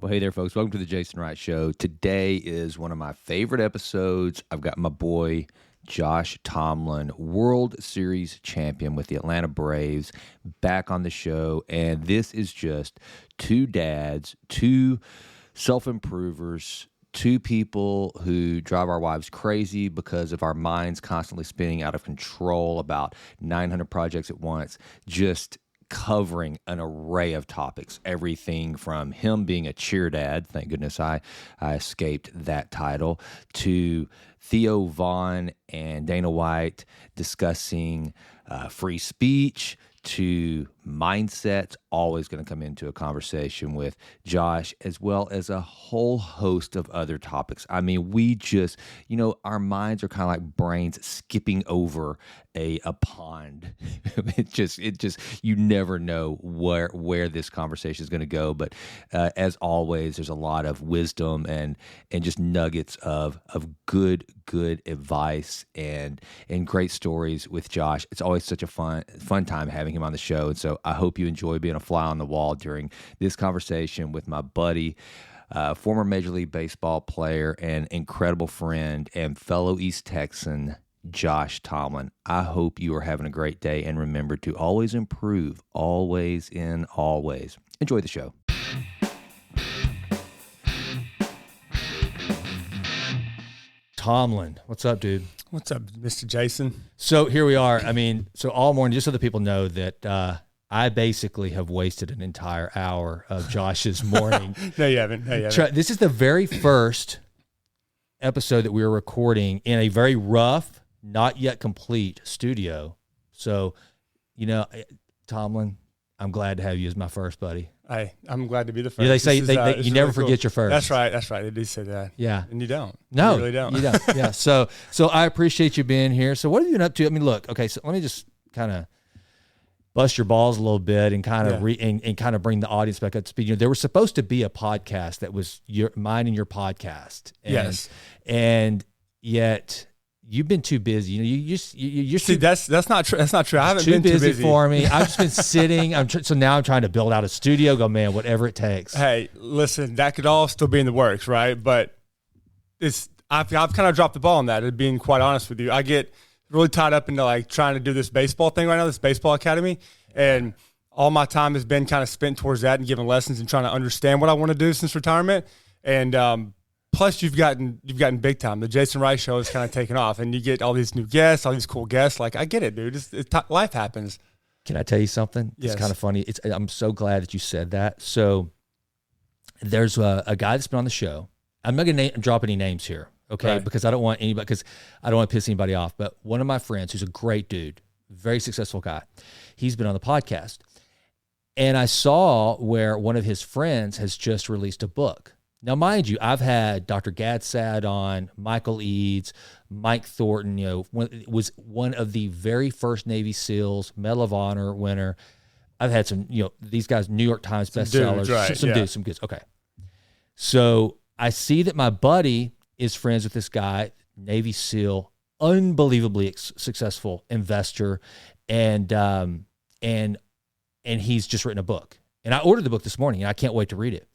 Well, hey there, folks. Welcome to the Jason Wright Show. Today is one of my favorite episodes. I've got my boy, Josh Tomlin, World Series champion with the Atlanta Braves, back on the show. And this is just two dads, two self-improvers, two people who drive our wives crazy because of our minds constantly spinning out of control about 900 projects at once, just covering an array of topics, everything from him being a cheer dad, thank goodness I escaped that title, to Theo Vaughn and Dana White discussing free speech, to mindset. Always going to come into a conversation with Josh, as well as a whole host of other topics. I mean, we just, our minds are kind of like brains skipping over a pond. It just, you never know where this conversation is going to go. But as always, there's a lot of wisdom and just nuggets of good advice and great stories with Josh. It's always such a fun time having him on the show. And so I hope you enjoy being a fly on the wall during this conversation with my buddy, former Major League Baseball player and incredible friend and fellow East Texan, Josh Tomlin. I hope you are having a great day, and remember to always improve, always in always. Enjoy the show. Tomlin, what's up, dude? What's up, Mr. Jason? So here we are. I mean, so all morning, just so that people know that I basically have wasted an entire hour of Josh's morning. No, you haven't. This is the very first episode that we were recording in a very rough, not yet complete studio. So, Tomlin, I'm glad to have you as my first buddy. I'm glad to be the first. Yeah, they say you never forget your first. That's right. They do say that. Yeah. And you don't. No. You really don't. You don't. Yeah. So I appreciate you being here. So what have you been up to? I mean, look, okay, so let me just kind of bust your balls a little bit and kind of and kind of bring the audience back up to speed. There was supposed to be a podcast that was mine and your podcast. And, yes. And yet you've been too busy. You're see, that's not true. That's not true. I haven't been too busy for me. I've just been sitting. So now I'm trying to build out a studio. Go, man, whatever it takes. Hey, listen, that could all still be in the works, right? But I've kind of dropped the ball on that. Being quite honest with you, I get really tied up into like trying to do this baseball thing right now, this baseball academy, and all my time has been kind of spent towards that and giving lessons and trying to understand what I want to do since retirement. And plus, you've gotten big time. The Jason Wright Show is kind of taken off, and you get all these new guests, all these cool guests. Like, I get it, dude. Life happens. Can I tell you something? Yes. It's kind of funny. I'm so glad that you said that. So there's a guy that's been on the show. I'm not going to drop any names here, okay? Right. Because I don't want to piss anybody off. But one of my friends, who's a great dude, very successful guy, he's been on the podcast. And I saw where one of his friends has just released a book. Now, mind you, I've had Dr. Gadsad on, Michael Eads, Mike Thornton, was one of the very first Navy SEALs, Medal of Honor winner. I've had some, these guys, New York Times bestsellers, some dudes. Okay. So I see that my buddy is friends with this guy, Navy SEAL, unbelievably successful investor, and he's just written a book. And I ordered the book this morning, and I can't wait to read it.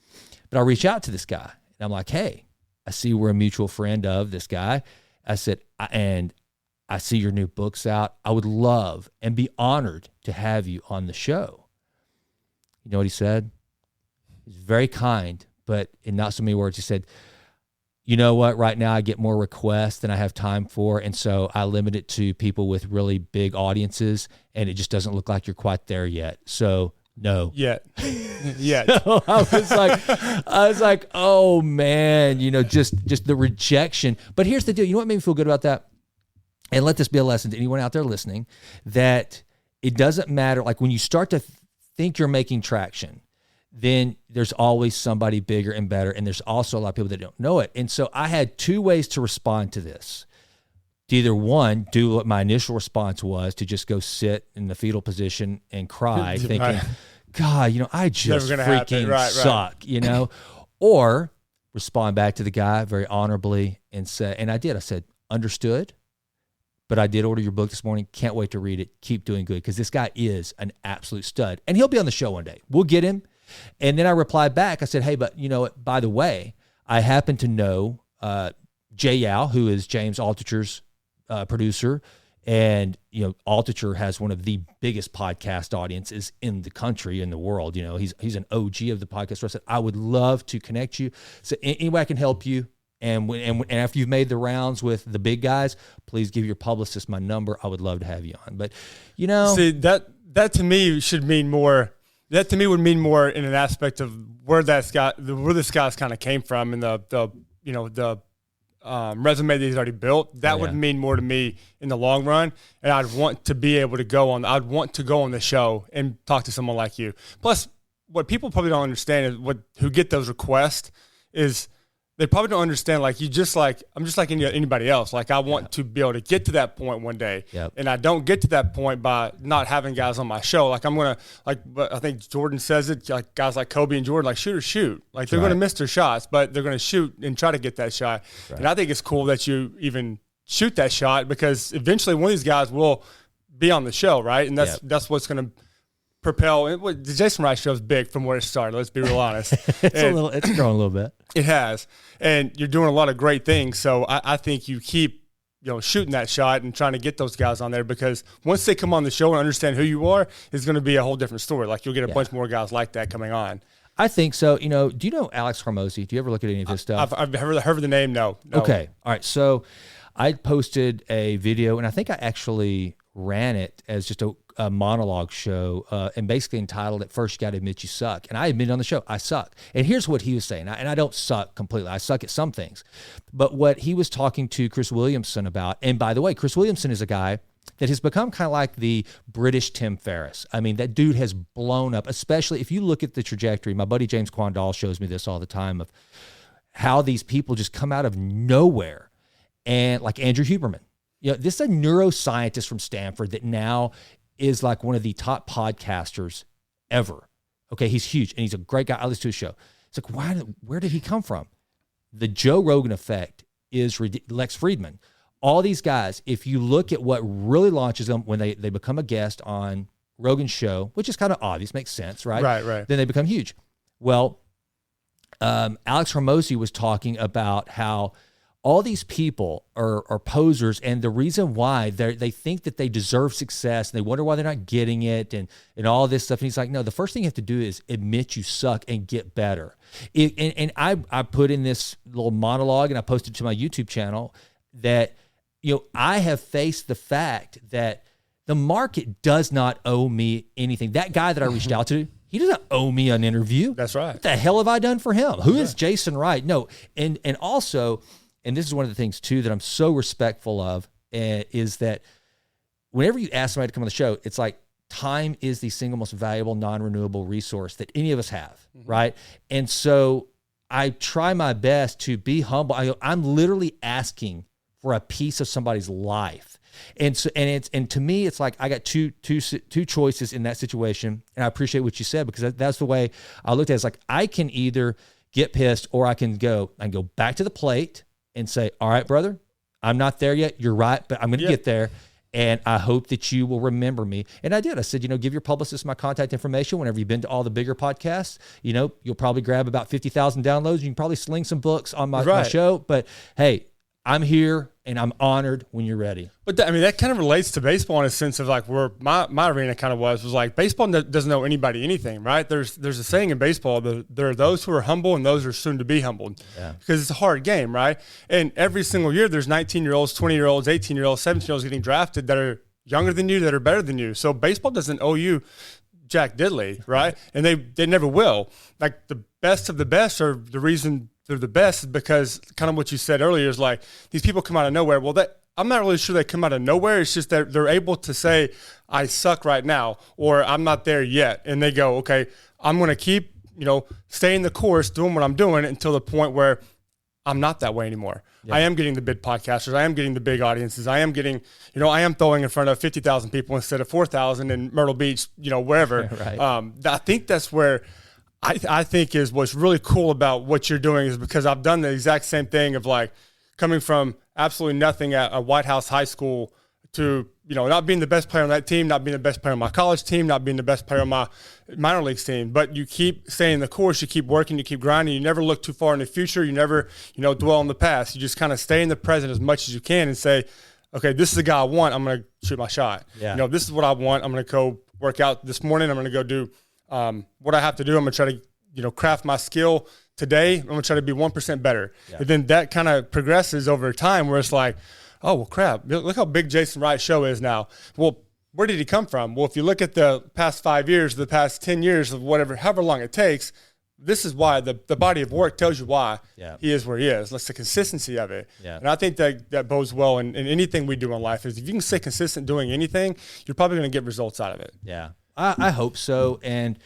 But I reach out to this guy, and I'm like, hey, I see we're a mutual friend of this guy. I said, and I see your new book's out. I would love and be honored to have you on the show. You know what he said? He's very kind, but in not so many words. He said, you know what? Right now I get more requests than I have time for, and so I limit it to people with really big audiences, and it just doesn't look like you're quite there yet. So no. Yet. So I was like, oh man, just the rejection. But here's the deal. You know what made me feel good about that? And let this be a lesson to anyone out there listening, that it doesn't matter. Like when you start to think you're making traction, then there's always somebody bigger and better. And there's also a lot of people that don't know it. And so I had two ways to respond to this. To either one, do what my initial response was, to just go sit in the fetal position and cry, thinking, God, I just freaking suck, or respond back to the guy very honorably and say, and I did, I said, understood, but I did order your book this morning. Can't wait to read it. Keep doing good, because this guy is an absolute stud, and he'll be on the show one day. We'll get him. And then I replied back. I said, hey, but by the way, I happen to know Jay Yao, who is James Altucher's producer. And, Altucher has one of the biggest podcast audiences in the country, in the world. He's an OG of the podcast. So I said, I would love to connect you. So any way I can help you. And after you've made the rounds with the big guys, please give your publicist my number. I would love to have you on. But, See, that to me should mean more. That to me would mean more in an aspect of where this guy's kind of came from and the resume that he's already built. That would mean more to me in the long run. And I'd want to be able to go on the show and talk to someone like you. Plus, what people probably don't understand is who get those requests is they probably don't understand, I'm just like anybody else. Like, I want to be able to get to that point one day. Yep. And I don't get to that point by not having guys on my show. Like, but I think Jordan says it, like guys like Kobe and Jordan, like shoot or shoot. Like, they're going to miss their shots, but they're going to shoot and try to get that shot. Right. And I think it's cool that you even shoot that shot, because eventually one of these guys will be on the show, right? And that's what's going to propel. The Jason Wright show is big from where it started. Let's be real honest. It's grown a little bit. It has, and you're doing a lot of great things. So I think you keep shooting that shot and trying to get those guys on there, because once they come on the show and understand who you are, it's going to be a whole different story. Like, you'll get a bunch more guys like that coming on. I think so. Do you know Alex Hormozi? Do you ever look at any of his stuff? I've heard of the name. No. Okay. All right. So I posted a video, and I think I actually ran it as just a monologue show, and basically entitled it, First You Got to Admit You Suck. And I admitted on the show, I suck. And here's what he was saying. And I don't suck completely. I suck at some things. But what he was talking to Chris Williamson about, and by the way, Chris Williamson is a guy that has become kind of like the British Tim Ferriss. I mean, that dude has blown up, especially if you look at the trajectory. My buddy James Quandall shows me this all the time, of how these people just come out of nowhere. And like Andrew Huberman. This is a neuroscientist from Stanford that now is like one of the top podcasters ever. Okay, he's huge, and he's a great guy. I listen to his show. It's like, where did he come from? The Joe Rogan effect is Lex Friedman. All these guys, if you look at what really launches them when they become a guest on Rogan's show, which is kind of obvious, makes sense, right? Right. Then they become huge. Well, Alex Hormozi was talking about how all these people are posers, and the reason why they think that they deserve success, and they wonder why they're not getting it, and all this stuff. And he's like, no, the first thing you have to do is admit you suck and get better. And I put in this little monologue, and I posted to my YouTube channel that, I have faced the fact that the market does not owe me anything. That guy that I reached out to, he doesn't owe me an interview. That's right. What the hell have I done for him? Who is Jason Wright? No. And also, and this is one of the things too that I'm so respectful of, is that whenever you ask somebody to come on the show, it's like, time is the single most valuable non-renewable resource that any of us have, right? And so I try my best to be humble. I'm literally asking for a piece of somebody's life. And to me, it's like I got two choices in that situation. And I appreciate what you said, because that's the way I looked at it. It's like, I can either get pissed, or I can go back to the plate and say, all right, brother, I'm not there yet. You're right, but I'm going to get there. And I hope that you will remember me. And I did. I said, give your publicist my contact information. Whenever you've been to all the bigger podcasts, you'll probably grab about 50,000 downloads. You can probably sling some books on my show. But hey, I'm here, and I'm honored when you're ready. But that kind of relates to baseball in a sense of like where my arena kind of was like, baseball doesn't know anybody anything, right? There's a saying in baseball that there are those who are humble and those who are soon to be humbled, because it's a hard game, right? And every single year there's 19-year-olds, 20-year-olds, 18-year-olds, 17-year-olds getting drafted that are younger than you, that are better than you. So baseball doesn't owe you Jack Diddley, right? And they never will. Like, the best of the best are the reason they're the best is because kind of what you said earlier is like, these people come out of nowhere. Well, I'm not really sure they come out of nowhere. It's just that they're able to say, I suck right now, or I'm not there yet. And they go, okay, I'm going to keep, staying the course, doing what I'm doing until the point where I'm not that way anymore. Yeah. I am getting the big podcasters. I am getting the big audiences. I am getting, I am throwing in front of 50,000 people instead of 4,000 in Myrtle Beach, wherever. Right. I think that's where I think is what's really cool about what you're doing, is because I've done the exact same thing of like coming from absolutely nothing at a White House high school to, not being the best player on that team, not being the best player on my college team, not being the best player on my minor leagues team. But you keep staying the course, you keep working, you keep grinding. You never look too far in the future. You never, dwell on the past. You just kind of stay in the present as much as you can and say, okay, this is the guy I want. I'm going to shoot my shot. Yeah. This is what I want. I'm going to go work out this morning. I'm going to go do what I have to do. I'm going to try to, craft my skill today. I'm going to try to be 1% better. Yeah. And then that kind of progresses over time where it's like, oh, well, crap, look how big Jason Wright's show is now. Well, where did he come from? Well, if you look at the past 5 years, the past 10 years of however long it takes, this is why the body of work tells you why he is where he is. That's the consistency of it. Yeah. And I think that bodes well in anything we do in life is if you can stay consistent doing anything, you're probably going to get results out of it. Yeah, I hope so. And,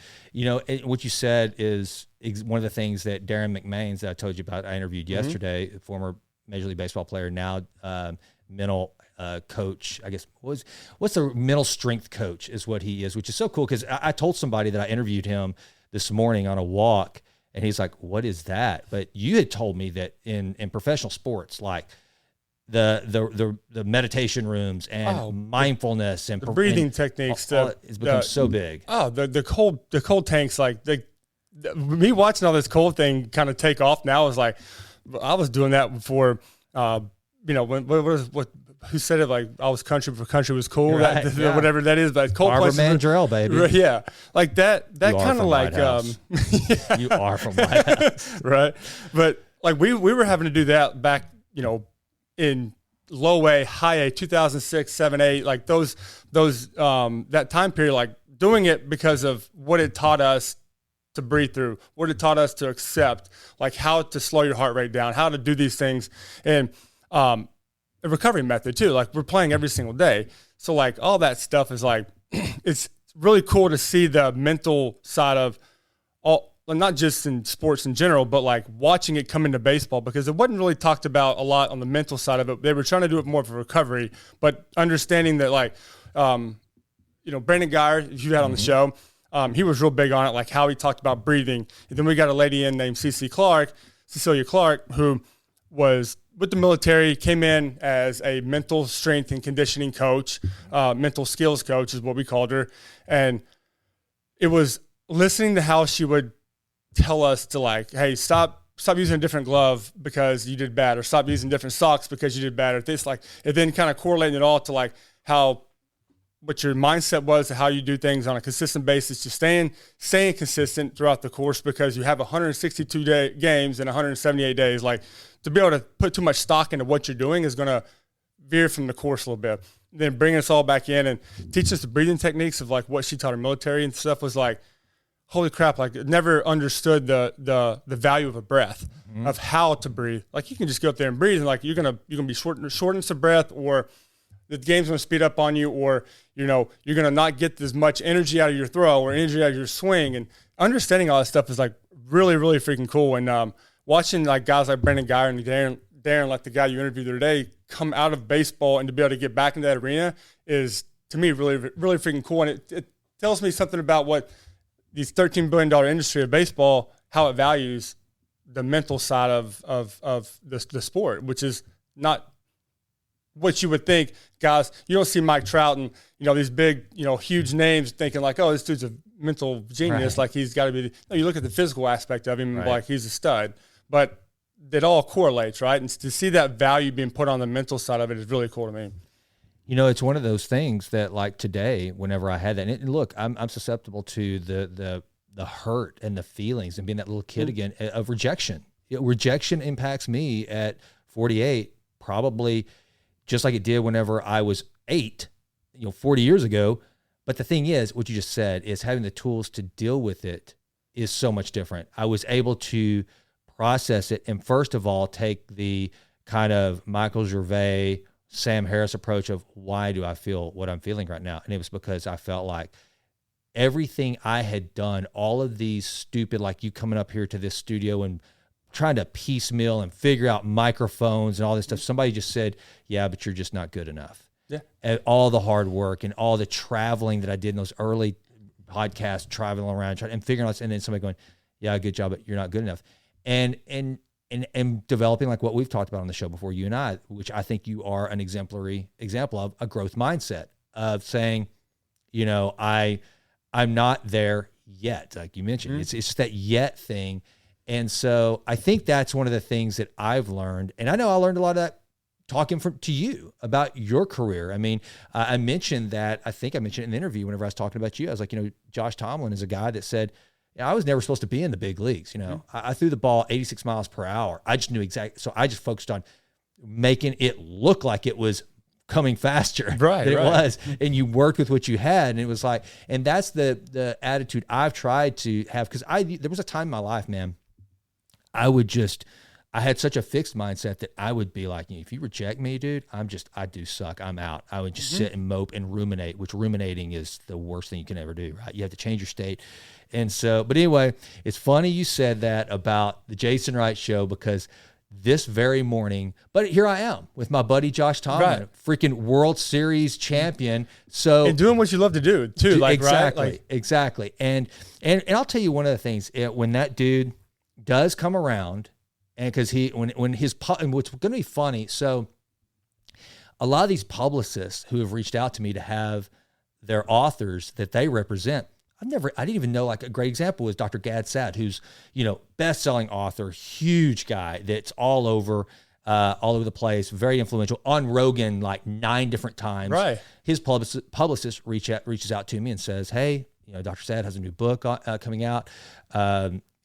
what you said is one of the things that Darren McMahons that I told you about, I interviewed yesterday, former Major League Baseball player, now mental coach, I guess. What's the mental strength coach is what he is, which is so cool because I told somebody that I interviewed him this morning on a walk, and he's like, what is that? But you had told me that in professional sports, like the meditation rooms and mindfulness and the breathing techniques it's become so big. Oh, the cold tanks, like me watching all this cold thing kind of take off now is like, I was doing that before, who said it? Like I was country before country was cool, right, whatever that is. But cold Barbara places, Mandrell, baby. Yeah, like that kind of like you are from White House, right? But like we were having to do that back, in low A, high A, 2006, 7, 8, like those that time period, like doing it because of what it taught us to breathe through, what it taught us to accept, like how to slow your heart rate down, how to do these things, and a recovery method too. Like we're playing every single day. So like all that stuff is like, it's really cool to see the mental side of not just in sports in general, but like watching it come into baseball because it wasn't really talked about a lot on the mental side of it. They were trying to do it more for recovery, but understanding that like, Brandon Geyer, if you had on the show, he was real big on it, like how he talked about breathing. And then we got a lady in named Cecilia Clark, who was with the military, came in as a mental strength and conditioning coach, mental skills coach is what we called her. And it was listening to how she would tell us to like, hey, stop using a different glove because you did bad, or stop using different socks because you did bad, or this, like, and then kind of correlating it all to like what your mindset was to how you do things on a consistent basis, just staying consistent throughout the course because you have 162 games in 178 days. Like to be able to put too much stock into what you're doing is going to veer from the course a little bit. Then bring us all back in and teach us the breathing techniques of like what she taught her military and stuff was like, holy crap, like never understood the value of a breath, of how to breathe. Like you can just go up there and breathe and like you're gonna be shortness of breath, or the game's gonna speed up on you, or you're gonna not get as much energy out of your throw or energy out of your swing. And understanding all that stuff is like really, really freaking cool. And watching like guys like Brandon Geyer and Darren, like the guy you interviewed the other day, come out of baseball and to be able to get back into that arena is to me really, really freaking cool. And it tells me something about what these $13 billion industry of baseball, how it values the mental side of the sport, which is not what you would think. Guys, you don't see Mike Trout and, these big, huge names thinking like, oh, this dude's a mental genius. Right. Like he's got to be, no, you look at the physical aspect of him, right, like he's a stud, but it all correlates, right? And to see that value being put on the mental side of it is really cool to me. It's one of those things that like today, whenever I had that, and look, I'm susceptible to the hurt and the feelings and being that little kid again of rejection. Rejection impacts me at 48, probably just like it did whenever I was 8, 40 years ago. But the thing is, what you just said is having the tools to deal with it is so much different. I was able to process it and first of all, take the kind of Michael Gervais, Sam Harris approach of why do I feel what I'm feeling right now? And it was because I felt like everything I had done, all of these stupid, like you coming up here to this studio and trying to piecemeal and figure out microphones and all this stuff. Somebody just said, yeah, but you're just not good enough. Yeah. And all the hard work and all the traveling that I did in those early podcasts, traveling around and figuring out, and then somebody going, yeah, good job, but you're not good enough. And and developing like what we've talked about on the show before, you and I, which I think you are an exemplary example of, a growth mindset of saying, you know, I'm not there yet. Like you mentioned, it's just that yet thing. And so I think that's one of the things that I've learned. And I know I learned a lot of that talking to you about your career. I mean, I mentioned that, I think I mentioned it in the interview whenever I was talking about you. I was like, you know, Josh Tomlin is a guy that said, I was never supposed to be in the big leagues. You know, I threw the ball 86 miles per hour. I just knew exactly. So I just focused on making it look like it was coming faster than it was. And you worked with what you had. And it was like, and that's the attitude I've tried to have. Cause there was a time in my life, man, I had such a fixed mindset that I would be like, if you reject me, dude, I do suck. I'm out. I would just sit and mope and ruminate, which ruminating is the worst thing you can ever do, right? You have to change your state. And so, but anyway, it's funny you said that about the Jason Wright show, because this very morning, but here I am with my buddy Josh Tomlin, freaking World Series champion. So and doing what you love to do too, like exactly, right? Exactly. And I'll tell you one of the things, when that dude does come around, and because when his and what's going to be funny, so a lot of these publicists who have reached out to me to have their authors that they represent, I didn't even know. Like a great example is Dr. Gad Saad, who's, you know, best-selling author, huge guy that's all over the place, very influential, on Rogan like 9 different times. Right. His publicist reaches out to me and says, hey, you know, Dr. Saad has a new book coming out.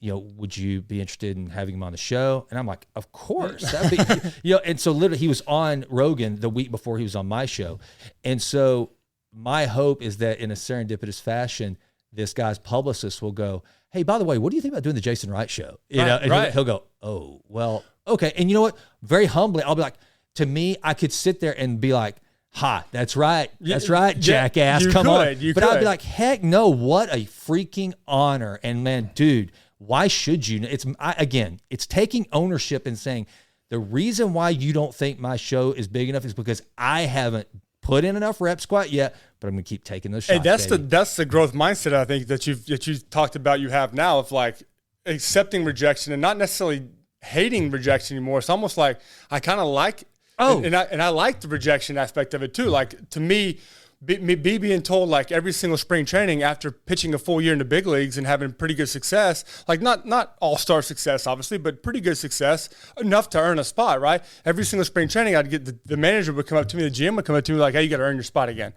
You know, would you be interested in having him on the show? And I'm like, of course. That'd be, you know, and so literally he was on Rogan the week before he was on my show. And so my hope is that in a serendipitous fashion, this guy's publicist will go, hey, by the way, what do you think about doing the Jason Wright show? You know, and he'll go, oh, well, okay. And you know what? Very humbly, I'll be like, to me, I could sit there and be like, ha, that's right. That's right, jackass. Come on. But I'd be like, heck no, what a freaking honor. And man, dude, why should you? It's taking ownership and saying, the reason why you don't think my show is big enough is because I haven't put in enough reps quite yet, but I'm gonna keep taking those shots. Hey, that's the growth mindset I think that you've talked about. You have now of like accepting rejection and not necessarily hating rejection anymore. It's almost like I kind of like, and I like the rejection aspect of it too. Like to me, being told like every single spring training after pitching a full year in the big leagues and having pretty good success, like not all-star success obviously, but pretty good success, enough to earn a spot, right? Every single spring training I'd get the manager would come up to me, the GM would come up to me like, hey, you got to earn your spot again.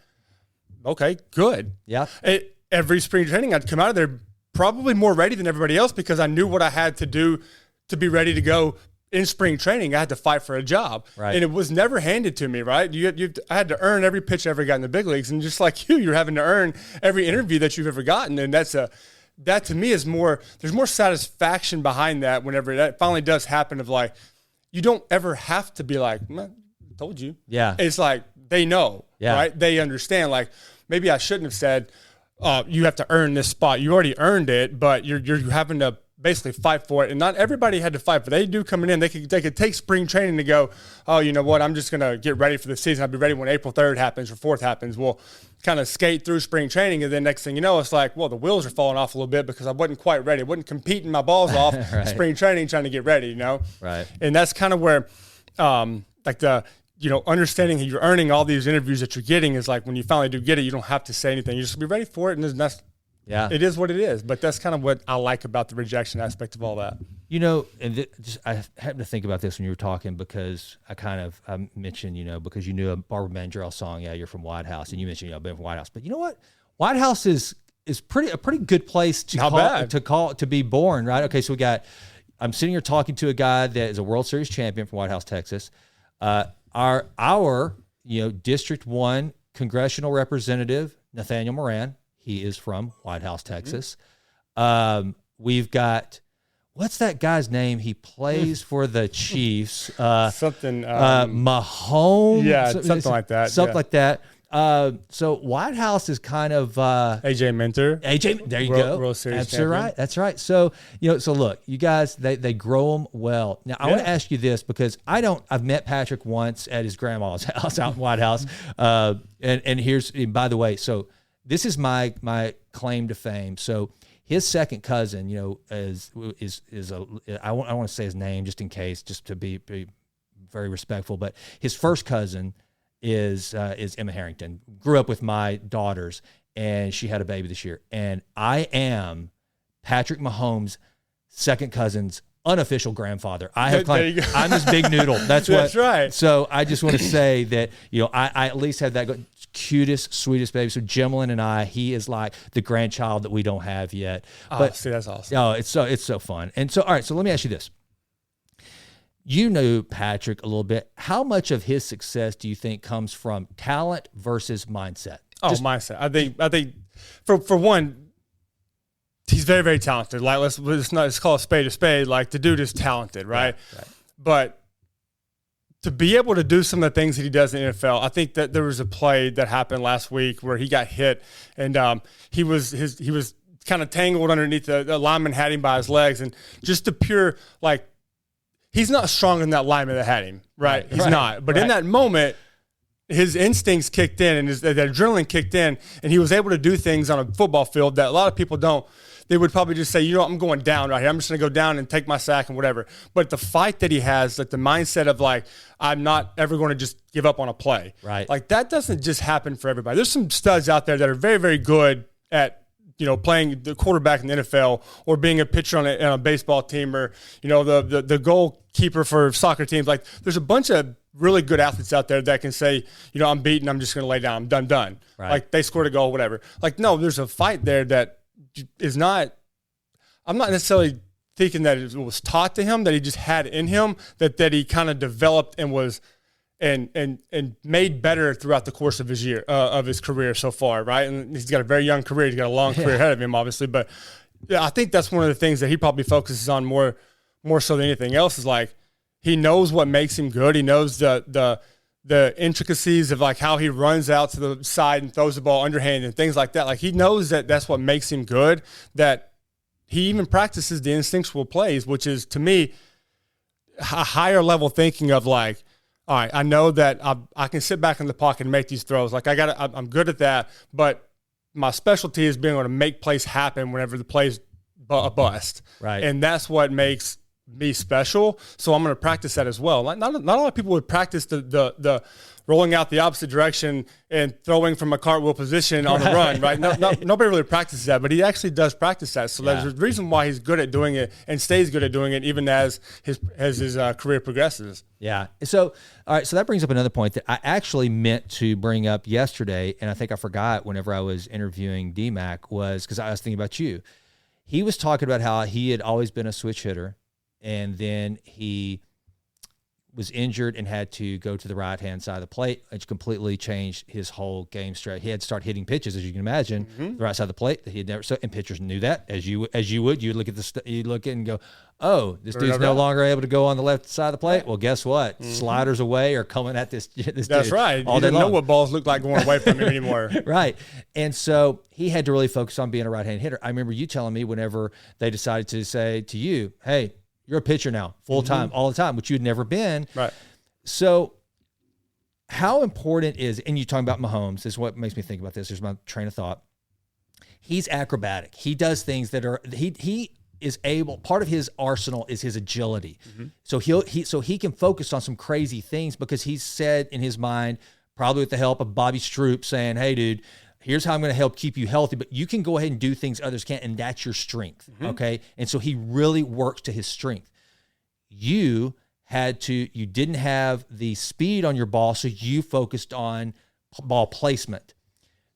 Okay, good. Yeah. Every spring training I'd come out of there probably more ready than everybody else because I knew what I had to do to be ready to go. In spring training, I had to fight for a job, right. And it was never handed to me, right? I had to earn every pitch I ever got in the big leagues, and just like you're having to earn every interview that you've ever gotten, and that to me is more. There's more satisfaction behind that whenever that finally does happen. Of like, you don't ever have to be like, I told you, yeah. It's like they know, right? They understand. Like maybe I shouldn't have said, you have to earn this spot. You already earned it, but you're having to basically fight for it. And not everybody had to fight, but they do coming in. They could take spring training to go, oh, you know what, I'm just going to get ready for the season. I'll be ready when April 3rd happens or 4th happens. We'll kind of skate through spring training. And then next thing you know, it's like, well, the wheels are falling off a little bit because I wasn't quite ready. I wasn't competing my balls off right. Spring training trying to get ready, you know? Right. And that's kind of where like the, you know, understanding that you're earning all these interviews that you're getting is like when you finally do get it, you don't have to say anything. You just be ready for it. And that's, yeah, it is what it is. But that's kind of what I like about the rejection aspect of all that. You know, and I happened to think about this when you were talking because I mentioned, you know, because you knew a Barbara Mandrell song, yeah, you're from White House, and you mentioned, you know, I've been from White House. But you know what? White House is a pretty good place to be born, right? Okay, so I'm sitting here talking to a guy that is a World Series champion from White House, Texas. Our you know, District 1 congressional representative, Nathaniel Moran, he is from White House, Texas. We've got, what's that guy's name? He plays for the Chiefs. Mahomes. Yeah, something like that. Something like that. So White House is kind of AJ Minter. There you go. World Series That's right. That's right. So, you know, so look, you guys, they grow them well. Now I want to ask you this because I've met Patrick once at his grandma's house out in White House. And by the way, so this is my claim to fame. So his second cousin, is I want to say his name just in case, just to be very respectful, but his first cousin is Emma Harrington. Grew up with my daughters, and she had a baby this year. And I am Patrick Mahomes' second cousin's unofficial grandfather. I have claimed I'm his big noodle. That's right. So I just want to say that, I at least have that cutest, sweetest baby. So Jemlin and he is like the grandchild that we don't have yet. But see, that's awesome. Oh, it's so fun. And so, all right, so let me ask you this. You know Patrick a little bit. How much of his success do you think comes from talent versus mindset? Mindset. I think for one, he's very, very talented. Like let's call a spade. Like the dude is talented, right? Right. But to be able to do some of the things that he does in the NFL, I think that there was a play that happened last week where he got hit, and he was kind of tangled underneath the lineman had him by his legs, and just the pure like. He's not strong in that lineman that had him, right? He's not. But in that moment, his instincts kicked in and the adrenaline kicked in, and he was able to do things on a football field that a lot of people don't. They would probably just say, I'm going down right here. I'm just going to go down and take my sack and whatever. But the fight that he has, like the mindset of like, I'm not ever going to just give up on a play. Right. Like that doesn't just happen for everybody. There's some studs out there that are very, very good at playing the quarterback in the NFL or being a pitcher on a baseball team or, the goalkeeper for soccer teams. Like there's a bunch of really good athletes out there that can say, I'm beaten. I'm just going to lay down. I'm done. Right. Like they scored a goal, whatever. Like, no, there's a fight there that is not, I'm not necessarily thinking that it was taught to him, that he just had in him, that he kind of developed and was, and made better throughout the course of his career so far, right? And he's got a very young career. He's got a long career ahead of him, obviously. But I think that's one of the things that he probably focuses on more so than anything else is like he knows what makes him good. He knows the intricacies of like how he runs out to the side and throws the ball underhand and things like that. Like he knows that that's what makes him good, that he even practices the instinctual plays, which is to me a higher level thinking of like, all right, I know that I can sit back in the pocket and make these throws. Like I'm good at that, but my specialty is being able to make plays happen whenever the play's a bust. Right. And that's what makes me special. So I'm going to practice that as well. Like not a lot of people would practice the rolling out the opposite direction and throwing from a cartwheel position on the run, right? Nobody really practices that, but he actually does practice that. So there's a reason why he's good at doing it and stays good at doing it even as his career progresses. Yeah. So, all right. So that brings up another point that I actually meant to bring up yesterday, and I think I forgot whenever I was interviewing DMAC was because I was thinking about you. He was talking about how he had always been a switch hitter, and then he was injured and had to go to the right-hand side of the plate, which completely changed his whole game strategy. He had to start hitting pitches, as you can imagine, the right side of the plate that he had never. So, and pitchers knew that, as you would. You look at you look at it and go, "Oh, this dude's no longer able to go on the left side of the plate." Well, guess what? Sliders away are coming at this. That's dude right. All he didn't day long. know what balls looked like going away from him anymore. Right. And so he had to really focus on being a right-hand hitter. I remember you telling me whenever they decided to say to you, "Hey, you're a pitcher now, full time, all the time," which you'd never been. Right. So how important is, and you're talking about Mahomes, this is what makes me think about this. Here's my train of thought. He's acrobatic. He does things that are, he is able, part of his arsenal is his agility. So he can focus on some crazy things because he's said in his mind, probably with the help of Bobby Stroop saying, "Hey dude, here's how I'm going to help keep you healthy, but you can go ahead and do things others can't, and that's your strength." Okay. And so he really works to his strength. You didn't have the speed on your ball, so you focused on ball placement.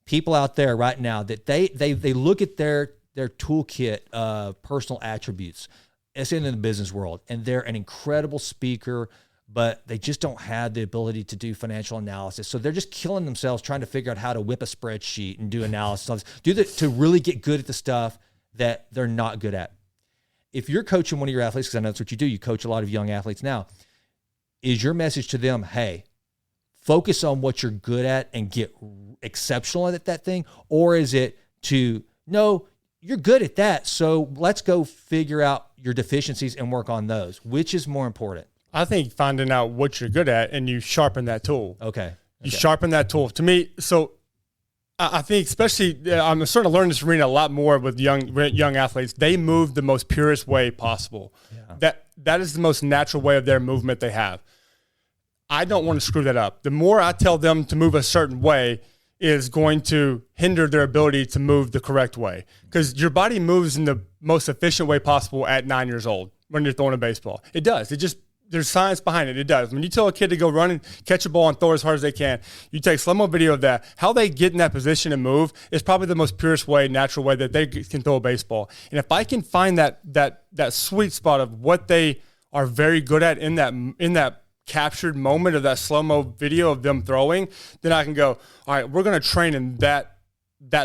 People out there right now that they look at their toolkit of personal attributes, it's in the business world, and they're an incredible speaker, but they just don't have the ability to do financial analysis. So they're just killing themselves trying to figure out how to whip a spreadsheet and do analysis, to really get good at the stuff that they're not good at. If you're coaching one of your athletes, because I know that's what you do, you coach a lot of young athletes now, is your message to them, hey, focus on what you're good at and get exceptional at that thing? Or is it to, no, you're good at that, so let's go figure out your deficiencies and work on those? Which is more important? I think finding out what you're good at and you sharpen that tool. Okay. You sharpen that tool. To me, so I think especially I'm starting to learn this arena a lot more with young athletes. They move the most purest way possible. Yeah. That is the most natural way of their movement they have. I don't want to screw that up. The more I tell them to move a certain way is going to hinder their ability to move the correct way, because your body moves in the most efficient way possible at 9 years old when you're throwing a baseball. It does. There's science behind it. It does. When you tell a kid to go run and catch a ball and throw as hard as they can, you take slow-mo video of that. How they get in that position and move is probably the most purest way, natural way that they can throw a baseball. And if I can find that sweet spot of what they are very good at in that captured moment of that slow-mo video of them throwing, then I can go, all right, we're going to train in that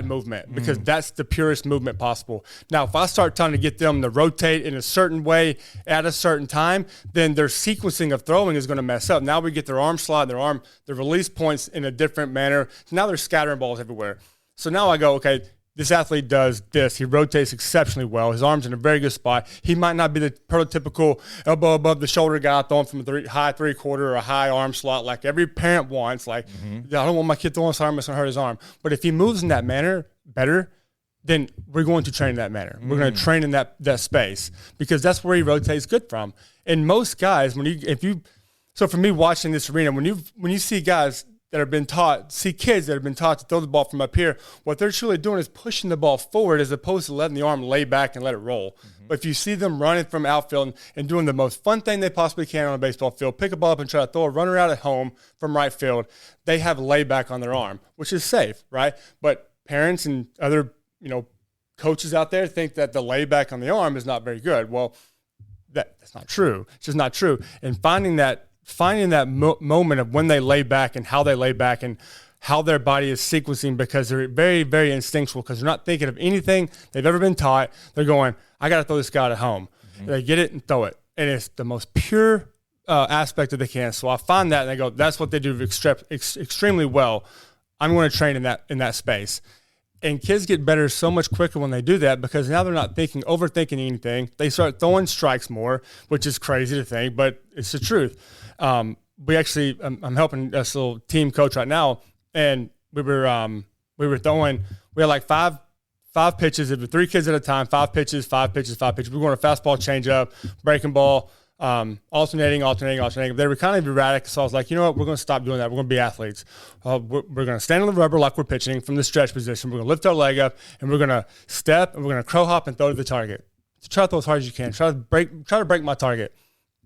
movement, because that's the purest movement possible. Now, if I start trying to get them to rotate in a certain way at a certain time, then their sequencing of throwing is going to mess up. Now we get their arm slot, their release points in a different manner. So now they're scattering balls everywhere. So now I go, okay, this athlete does this. He rotates exceptionally well. His arm's in a very good spot. He might not be the prototypical elbow above the shoulder guy throwing from a high three-quarter or a high arm slot like every parent wants. Like, I don't want my kid throwing his arm, it's going to hurt his arm. But if he moves in that manner better, then we're going to train in that manner. We're going to train in that space, because that's where he rotates good from. And most guys, so for me watching this arena, when you see guys that have been taught, see kids that have been taught to throw the ball from up here, what they're truly doing is pushing the ball forward as opposed to letting the arm lay back and let it roll. But if you see them running from outfield and doing the most fun thing they possibly can on a baseball field, pick a ball up and try to throw a runner out at home from right field, they have layback on their arm, which is safe, right? But parents and other, coaches out there think that the layback on the arm is not very good. Well, that's not true. It's just not true. And finding that moment of when they lay back and how they lay back and how their body is sequencing, because they're very, very instinctual, because they're not thinking of anything they've ever been taught. They're going, I got to throw this guy at home. They get it and throw it. And it's the most pure aspect that they can. So I find that and I go, that's what they do extremely well. I'm going to train in that space. And kids get better so much quicker when they do that, because now they're not overthinking anything. They start throwing strikes more, which is crazy to think, but it's the truth. I'm helping this little team coach right now, and we were throwing. We had like five pitches. It was 3 kids at a time, 5 pitches. We were going a fastball, changeup, breaking ball, alternating. They were kind of erratic, so I was like, you know what? We're going to stop doing that. We're going to be athletes. We're going to stand on the rubber like we're pitching from the stretch position. We're going to lift our leg up, and we're going to step, and we're going to crow hop and throw to the target. So try to throw as hard as you can. Try to break my target.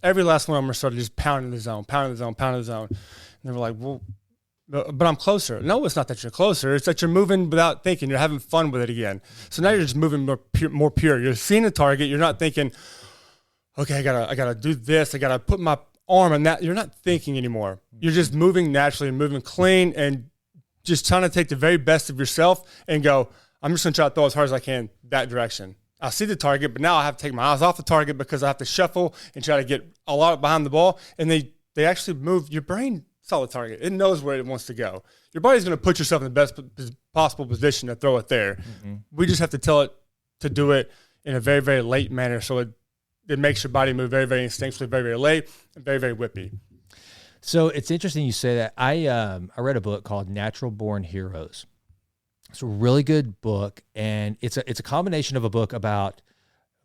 Every last one of them started just pounding the zone. And they were like, well, but I'm closer. No, it's not that you're closer. It's that you're moving without thinking. You're having fun with it again. So now you're just moving more pure. You're seeing a target. You're not thinking, okay, I gotta do this. I gotta put my arm on that. You're not thinking anymore. You're just moving naturally and moving clean and just trying to take the very best of yourself and go, I'm just gonna try to throw as hard as I can that direction. I see the target, but now I have to take my eyes off the target because I have to shuffle and try to get a lot behind the ball. And they actually move. Your brain saw the target. It knows where it wants to go. Your body's going to put yourself in the best possible position to throw it there. We just have to tell it to do it in a very, very late manner, so it makes your body move very, very instinctually, very, very late, and very, very whippy. So it's interesting you say that. I read a book called Natural Born Heroes. It's a really good book, and it's a combination of a book about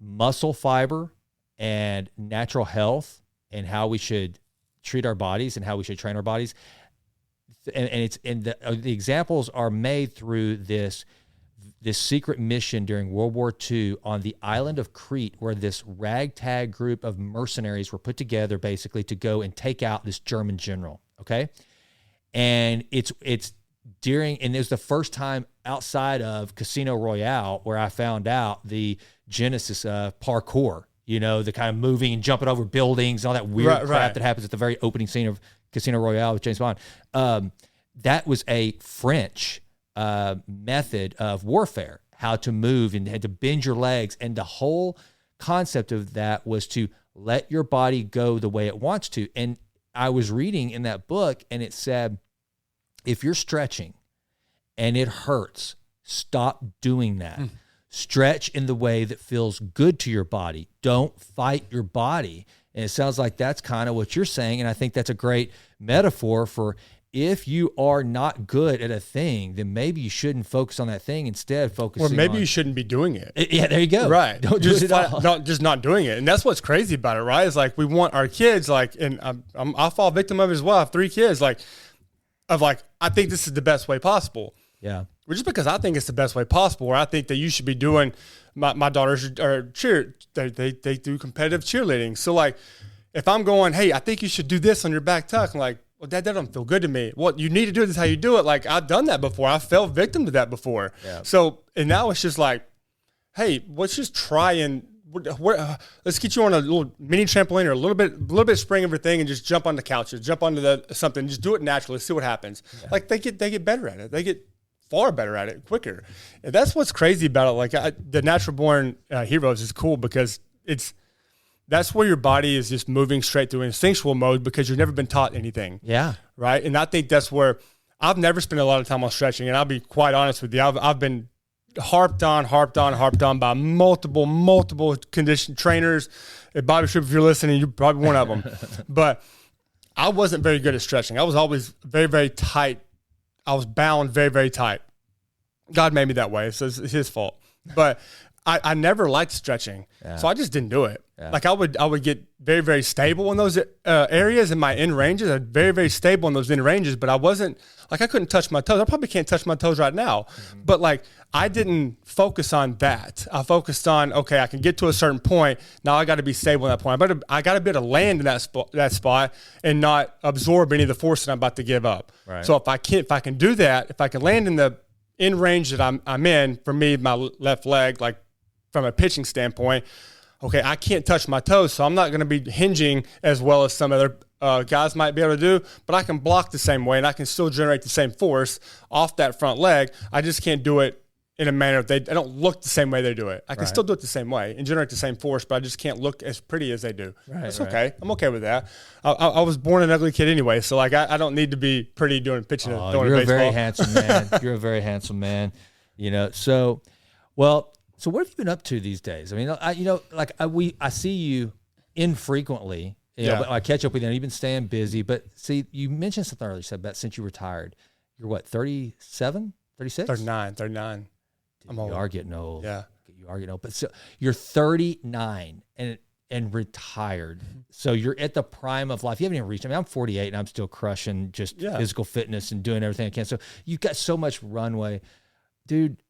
muscle fiber and natural health and how we should treat our bodies and how we should train our bodies. And the examples are made through this secret mission during World War II on the island of Crete, where this ragtag group of mercenaries were put together basically to go and take out this German general. Okay. And it was the first time outside of Casino Royale where I found out the genesis of parkour, the kind of moving and jumping over buildings and all that weird crap that happens at the very opening scene of Casino Royale with James Bond. That was a French method of warfare, how to move and had to bend your legs. And the whole concept of that was to let your body go the way it wants to. And I was reading in that book, and it said, if you're stretching and it hurts, stop doing that. Stretch in the way that feels good to your body. Don't fight your body. And it sounds like that's kind of what you're saying. And I think that's a great metaphor for if you are not good at a thing, then maybe you shouldn't focus on that thing. Instead, focusing or maybe on, you shouldn't be doing it. Yeah, there you go. Right. Don't do it at all. Not doing it. And that's what's crazy about it, right? Is like we want our kids, like, and I fall victim of it as well. I have 3 kids, like, I think this is the best way possible. Yeah. Well, just because I think it's the best way possible, or I think that you should be doing, my daughters are they do competitive cheerleading. So like, if I'm going, hey, I think you should do this on your back tuck, I'm like, well, that don't feel good to me. Well, you need to do this how you do it. Like, I've done that before. I fell victim to that before. Yeah. So, and now it's just like, hey, let's just try and let's get you on a little mini trampoline or a little bit spring everything and just jump on the couches, jump onto something, just do it naturally, see what happens. Yeah. Like they get better at it. They get far better at it quicker. And that's what's crazy about it. Like the Natural Born Heroes is cool because that's where your body is just moving straight through instinctual mode because you've never been taught anything. Yeah. Right. And I think that's where I've never spent a lot of time on stretching. And I'll be quite honest with you. I've been harped on by multiple condition trainers. Bobby Shrimp, if you're listening, you're probably one of them. But I wasn't very good at stretching. I was always very, very tight. I was bound very, very tight. God made me that way, so it's his fault. But I never liked stretching, so I just didn't do it. Yeah. Like I would get very, very stable in those areas in my end ranges. I'm very, very stable in those end ranges, but I wasn't like I couldn't touch my toes. I probably can't touch my toes right now, but like I didn't focus on that. I focused on okay, I can get to a certain point. Now I got to be stable in that point. I got to be able to land in that spot and not absorb any of the force that I'm about to give up. Right. So if I can do that, if I can land in the end range that I'm in, for me, my left leg, like from a pitching standpoint, okay, I can't touch my toes, so I'm not going to be hinging as well as some other guys might be able to do, but I can block the same way and I can still generate the same force off that front leg. I just can't do it in a manner I don't look the same way they do it. I can still do it the same way and generate the same force, but I just can't look as pretty as they do. That's okay. I'm okay with that. I was born an ugly kid anyway, so like I don't need to be pretty doing pitching and throwing a baseball. You're a very handsome man. You're a very handsome man. You know, so what have you been up to these days? I mean, I see you infrequently. You know, but I catch up with you, and you've been staying busy. But see, you mentioned something earlier. You said about since you retired, you're what, 37, 36? 39. Dude, I'm old. You are getting old. Yeah. You are getting old. But so you're 39 and retired. So you're at the prime of life. You haven't even reached. I mean, I'm 48 and I'm still crushing just physical fitness and doing everything I can. So you've got so much runway. Dude,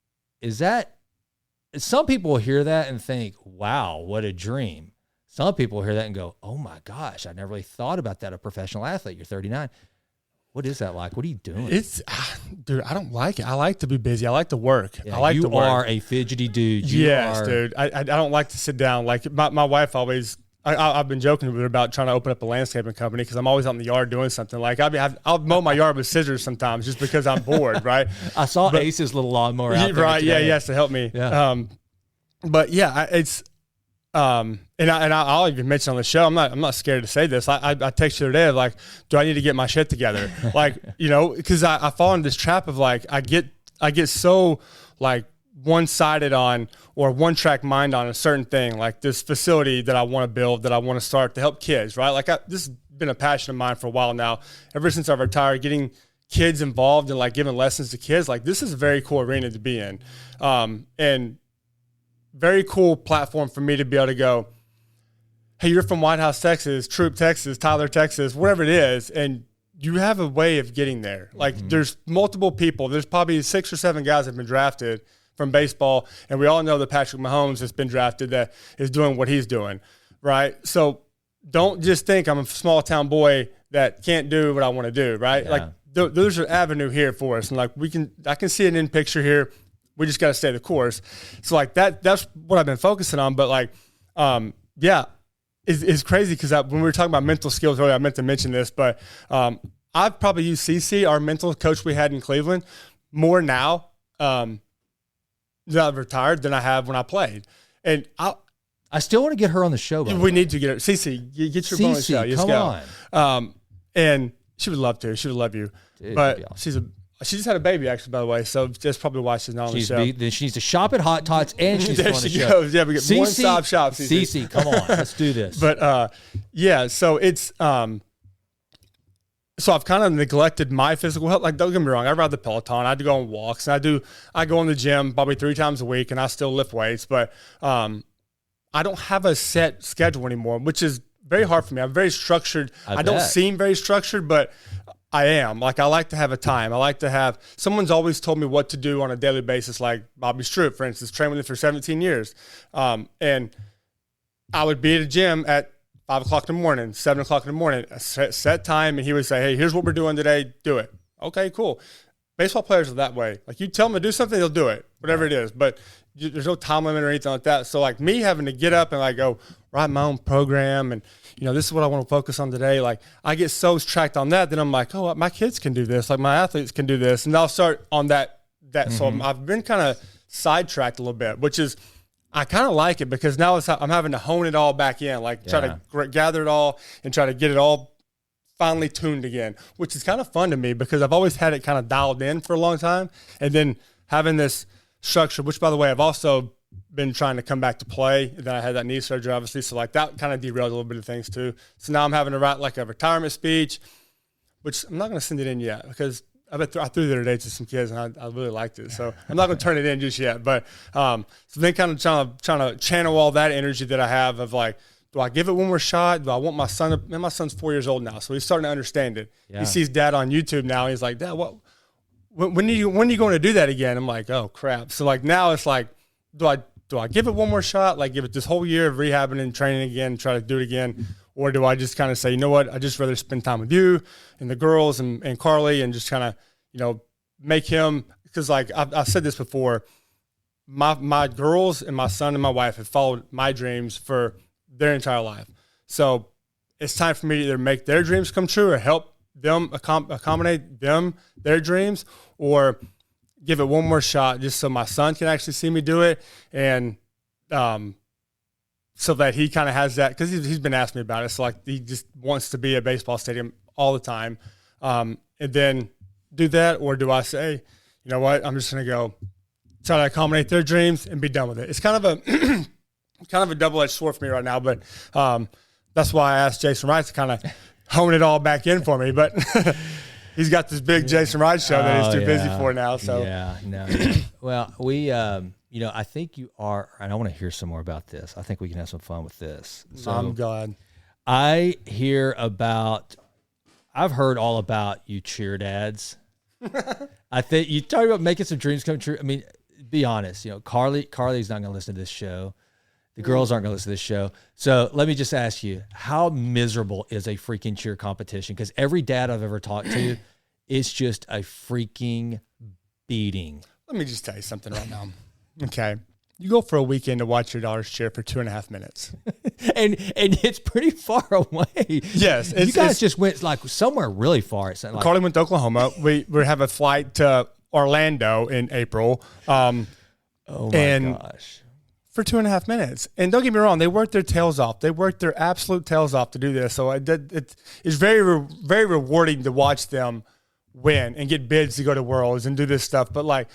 some people will hear that and think, wow, what a dream. Some people will hear that and go, oh my gosh, I never really thought about that. A professional athlete, you're 39. What is that like? What are you doing? Dude, I don't like it. I like to be busy. I like to work. Yeah, I like to work. You are a fidgety dude. Dude. I don't like to sit down. Like my wife always, I've been joking with her about trying to open up a landscaping company because I'm always out in the yard doing something. Like I'll mow my yard with scissors sometimes just because I'm bored, right? I saw Ace's little lawnmower out there. Right, yeah, he has to help me. Yeah. But yeah, it's and I'll even mention on the show, I'm not scared to say this. I text you today of like, do I need to get my shit together? Like, because I fall into this trap of like I get so like one-sided on or one-track mind on a certain thing, like this facility that I want to build, that I want to start to help kids, right? Like this has been a passion of mine for a while now. Ever since I've retired, getting kids involved and like giving lessons to kids, like this is a very cool arena to be in. And very cool platform for me to be able to go, hey, you're from White House, Texas, Troop, Texas, Tyler, Texas, whatever it is, and you have a way of getting there. Like there's multiple people. There's probably 6 or 7 guys that have been drafted from baseball, and we all know that Patrick Mahomes has been drafted that is doing what he's doing, right? So don't just think I'm a small town boy that can't do what I want to do, right? Yeah. Like there's an avenue here for us, and like I can see it in picture here. We just got to stay the course. So like that's what I've been focusing on. But like, it's crazy because when we were talking about mental skills earlier, I meant to mention this, but I've probably used CC, our mental coach we had in Cleveland, more now that I've retired than I have when I played. And I still want to get her on the show. We need to get her. CC, get your phone on the show. Come on. And she would love to. She would love you. Dude, but she just had a baby, actually, by the way, so that's probably why she's not on the show. Then she needs to shop at Hot Tots, and she's on the show. Goes. Yeah, we get one-stop shop. CC, come on, let's do this. But, so it's So I've kind of neglected my physical health. Like, don't get me wrong, I ride the Peloton, I go on walks, and I go in the gym probably 3 times a week, and I still lift weights, but I don't have a set schedule anymore, which is very hard for me. I'm very structured. I don't seem very structured, but I am. Like, I like to have a time. I like to have – someone's always told me what to do on a daily basis, like Bobby Stroup, for instance, trained with him for 17 years. And I would be at a gym at 5 o'clock in the morning, 7 o'clock in the morning, a set time, and he would say, hey, here's what we're doing today. Do it. Okay, cool. Baseball players are that way. Like, you tell them to do something, they'll do it, whatever it is. But there's no time limit or anything like that. So, like, me having to get up and, like, go write my own program and, this is what I want to focus on today. Like, I get so tracked on that, then I'm like, oh, my kids can do this. Like, my athletes can do this. And I'll start on that. Mm-hmm. So I've been kind of sidetracked a little bit, which is – I kind of like it because now I'm having to hone it all back in, like try to gather it all and try to get it all finally tuned again, which is kind of fun to me because I've always had it kind of dialed in for a long time. And then having this structure, which, by the way, I've also been trying to come back to play. And then I had that knee surgery, obviously. So, like, that kind of derailed a little bit of things too. So now I'm having to write like a retirement speech, which I'm not going to send it in yet because I threw it today to some kids, and I really liked it. So I'm not going to turn it in just yet. But so then kind of trying to channel all that energy that I have of, like, do I give it one more shot? Do I want my son – my son's 4 years old now, so he's starting to understand it. Yeah. He sees Dad on YouTube now, and he's like, Dad, when are you going to do that again? I'm like, oh, crap. So, like, now it's like, do I give it one more shot, like give it this whole year of rehabbing and training again, try to do it again? Or do I just kind of say, you know what, I'd just rather spend time with you and the girls and Carly and just kind of, make him – because, like, I've said this before, my girls and my son and my wife have followed my dreams for their entire life. So it's time for me to either make their dreams come true or help them accommodate their dreams, or give it one more shot just so my son can actually see me do it. And so that he kind of has that, because he's been asking me about it. So, like, he just wants to be at baseball stadium all the time. And then do that, or do I say, you know what, I'm just going to go try to accommodate their dreams and be done with it. It's kind of a double-edged sword for me right now, but that's why I asked Jason Wright to kind of hone it all back in for me. But he's got this big Jason Wright show that he's too busy for now. So yeah, no. Well, we I think you are, and I want to hear some more about this. I think we can have some fun with this. So I'm glad. I've heard all about you cheer dads. I think you talk about making some dreams come true. I mean, be honest, Carly's not going to listen to this show. The girls aren't going to listen to this show. So let me just ask you, how miserable is a freaking cheer competition? Because every dad I've ever talked to, it's just a freaking beating. Let me just tell you something right now. Okay. You go for a weekend to watch your daughters cheer for 2.5 minutes. and it's pretty far away. Yes. You guys just went, like, somewhere really far. Like, Carly went to Oklahoma. We have a flight to Orlando in April. Oh, my gosh. For 2.5 minutes. And don't get me wrong, they worked their tails off. They worked their absolute tails off to do this. So it's very, very rewarding to watch them win and get bids to go to Worlds and do this stuff. But, like,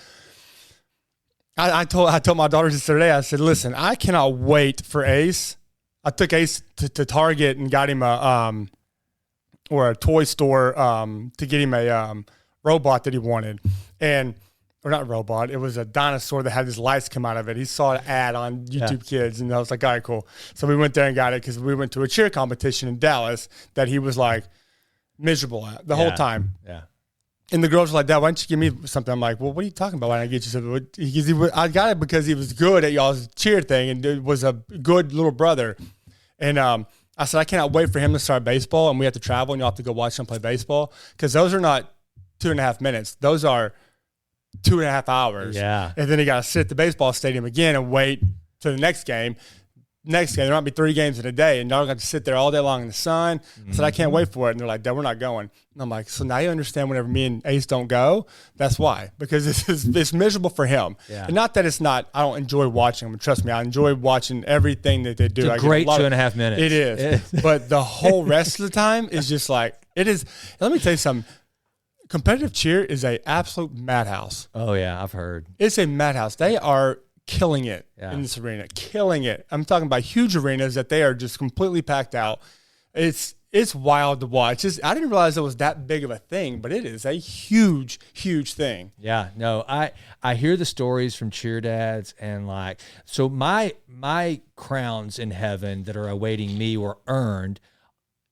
I told my daughters this today, I said, listen, I cannot wait for Ace. I took Ace to Target and got him a toy store to get him a robot that he wanted. Or not robot, it was a dinosaur that had his lights come out of it. He saw an ad on YouTube Kids, and I was like, all right, cool. So we went there and got it because we went to a cheer competition in Dallas that he was, like, miserable at the whole time. Yeah. And the girls were like, Dad, why don't you give me something? I'm like, well, what are you talking about? Why didn't I get you something? I got it because he was good at y'all's cheer thing and was a good little brother. And I said, I cannot wait for him to start baseball, and we have to travel, and you'll have to go watch him play baseball, because those are not 2.5 minutes. Those are 2.5 hours. Yeah. And then he got to sit at the baseball stadium again and wait to the next game. There might be 3 games in a day, and y'all got to sit there all day long in the sun. I said, I can't wait for it. And they're like, Dad, we're not going. And I'm like, so now you understand whenever me and Ace don't go, that's why. Because it's miserable for him. Yeah. And not that I don't enjoy watching them. Trust me, I enjoy watching everything that they do. It's a great 2.5 minutes. It is. But the whole rest of the time is just like, it is. Let me tell you something. Competitive cheer is an absolute madhouse. Oh, yeah, I've heard. It's a madhouse. They are killing it in this arena, killing it. I'm talking about huge arenas that they are just completely packed out. It's it's wild to watch. I didn't realize it was that big of a thing, but it is a huge, huge thing. Yeah, no, I hear the stories from cheer dads, and like, so my crowns in heaven that are awaiting me were earned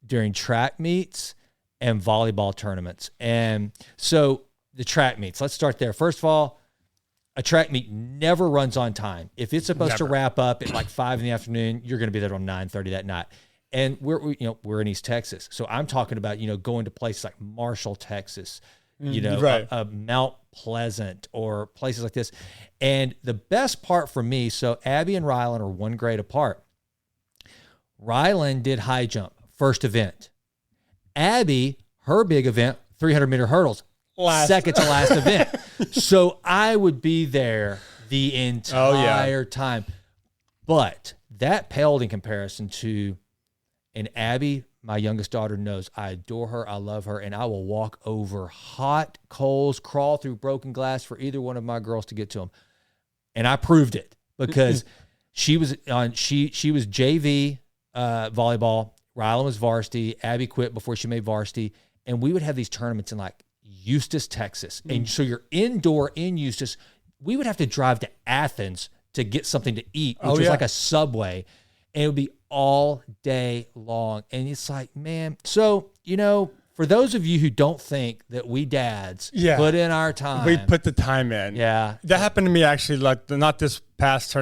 during track meets and volleyball tournaments. And so the track meets, let's start there. First of all, a track meet never runs on time. If it's supposed to wrap up at like 5 p.m, you're going to be there till 9:30 that night. And we're in East Texas. So I'm talking about, going to places like Marshall, Texas, right. Mount Pleasant, or places like this. And the best part for me, so Abby and Rylan are 1 grade apart. Rylan did high jump, first event. Abby, her big event, 300-meter hurdles, second to last event. So I would be there the entire time. But that paled in comparison to, and Abby, my youngest daughter, knows I adore her, I love her, and I will walk over hot coals, crawl through broken glass for either one of my girls to get to them. And I proved it because she was JV volleyball, Rylan was varsity, Abby quit before she made varsity, and we would have these tournaments in like Eustis, Texas. And so you're indoor in Eustis. We would have to drive to Athens to get something to eat, which was like a Subway. And it would be all day long. And it's like, man, so, for those of you who don't think that we dads put in our time. We put the time in. Yeah. That happened to me actually, like not this past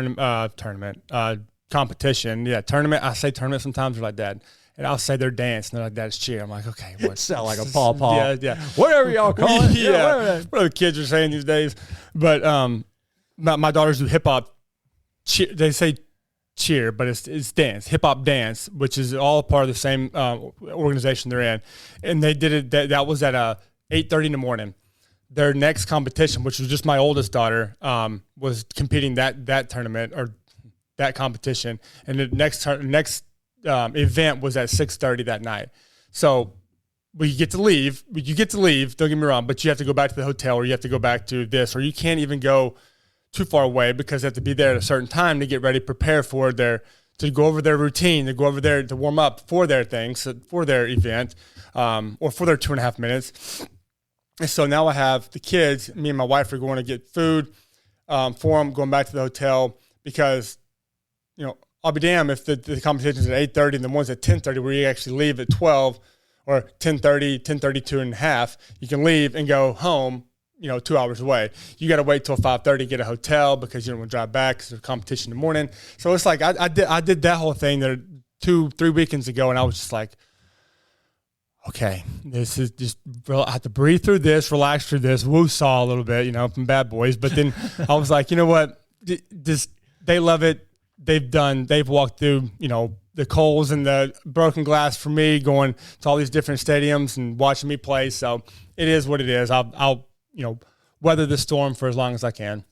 competition. Yeah, tournament. I say tournament sometimes. They're like, Dad. And I'll say they're dance, and they're like, That's cheer. I'm like, okay. What? Sound like a paw. Yeah. Whatever y'all call it. Yeah. Whatever the kids are saying these days. But my daughters do hip-hop. They say cheer, but it's dance, hip-hop dance, which is all part of the same organization they're in. And they did it. That was at 8:30 in the morning. Their next competition, which was just my oldest daughter, was competing that tournament or that competition. And the next event was at 6:30 that night. So you get to leave. Don't get me wrong, but you have to go back to the hotel, or you have to go back to this, or you can't even go too far away because they have to be there at a certain time to get ready, prepare for to go over their routine, to go over there to warm up for their things, for their event, or for their 2.5 minutes. And so now I have the kids, me and my wife are going to get food for them, going back to the hotel because, I'll be damned if the competition's at 8:30 and the one's at 10:30 where you actually leave at 12 or 10:30, 10:32 and a half. You can leave and go home, 2 hours away. You got to wait till 5:30 to get a hotel because you don't want to drive back because there's competition in the morning. So it's like I did that whole thing there 2-3 weekends ago, and I was just like, okay, this is just, I have to breathe through this, relax through this, woo-saw a little bit, from Bad Boys. But then I was like, you know what? They love it. They've walked through, the coals and the broken glass for me, going to all these different stadiums and watching me play. So it is what it is. I'll weather the storm for as long as I can.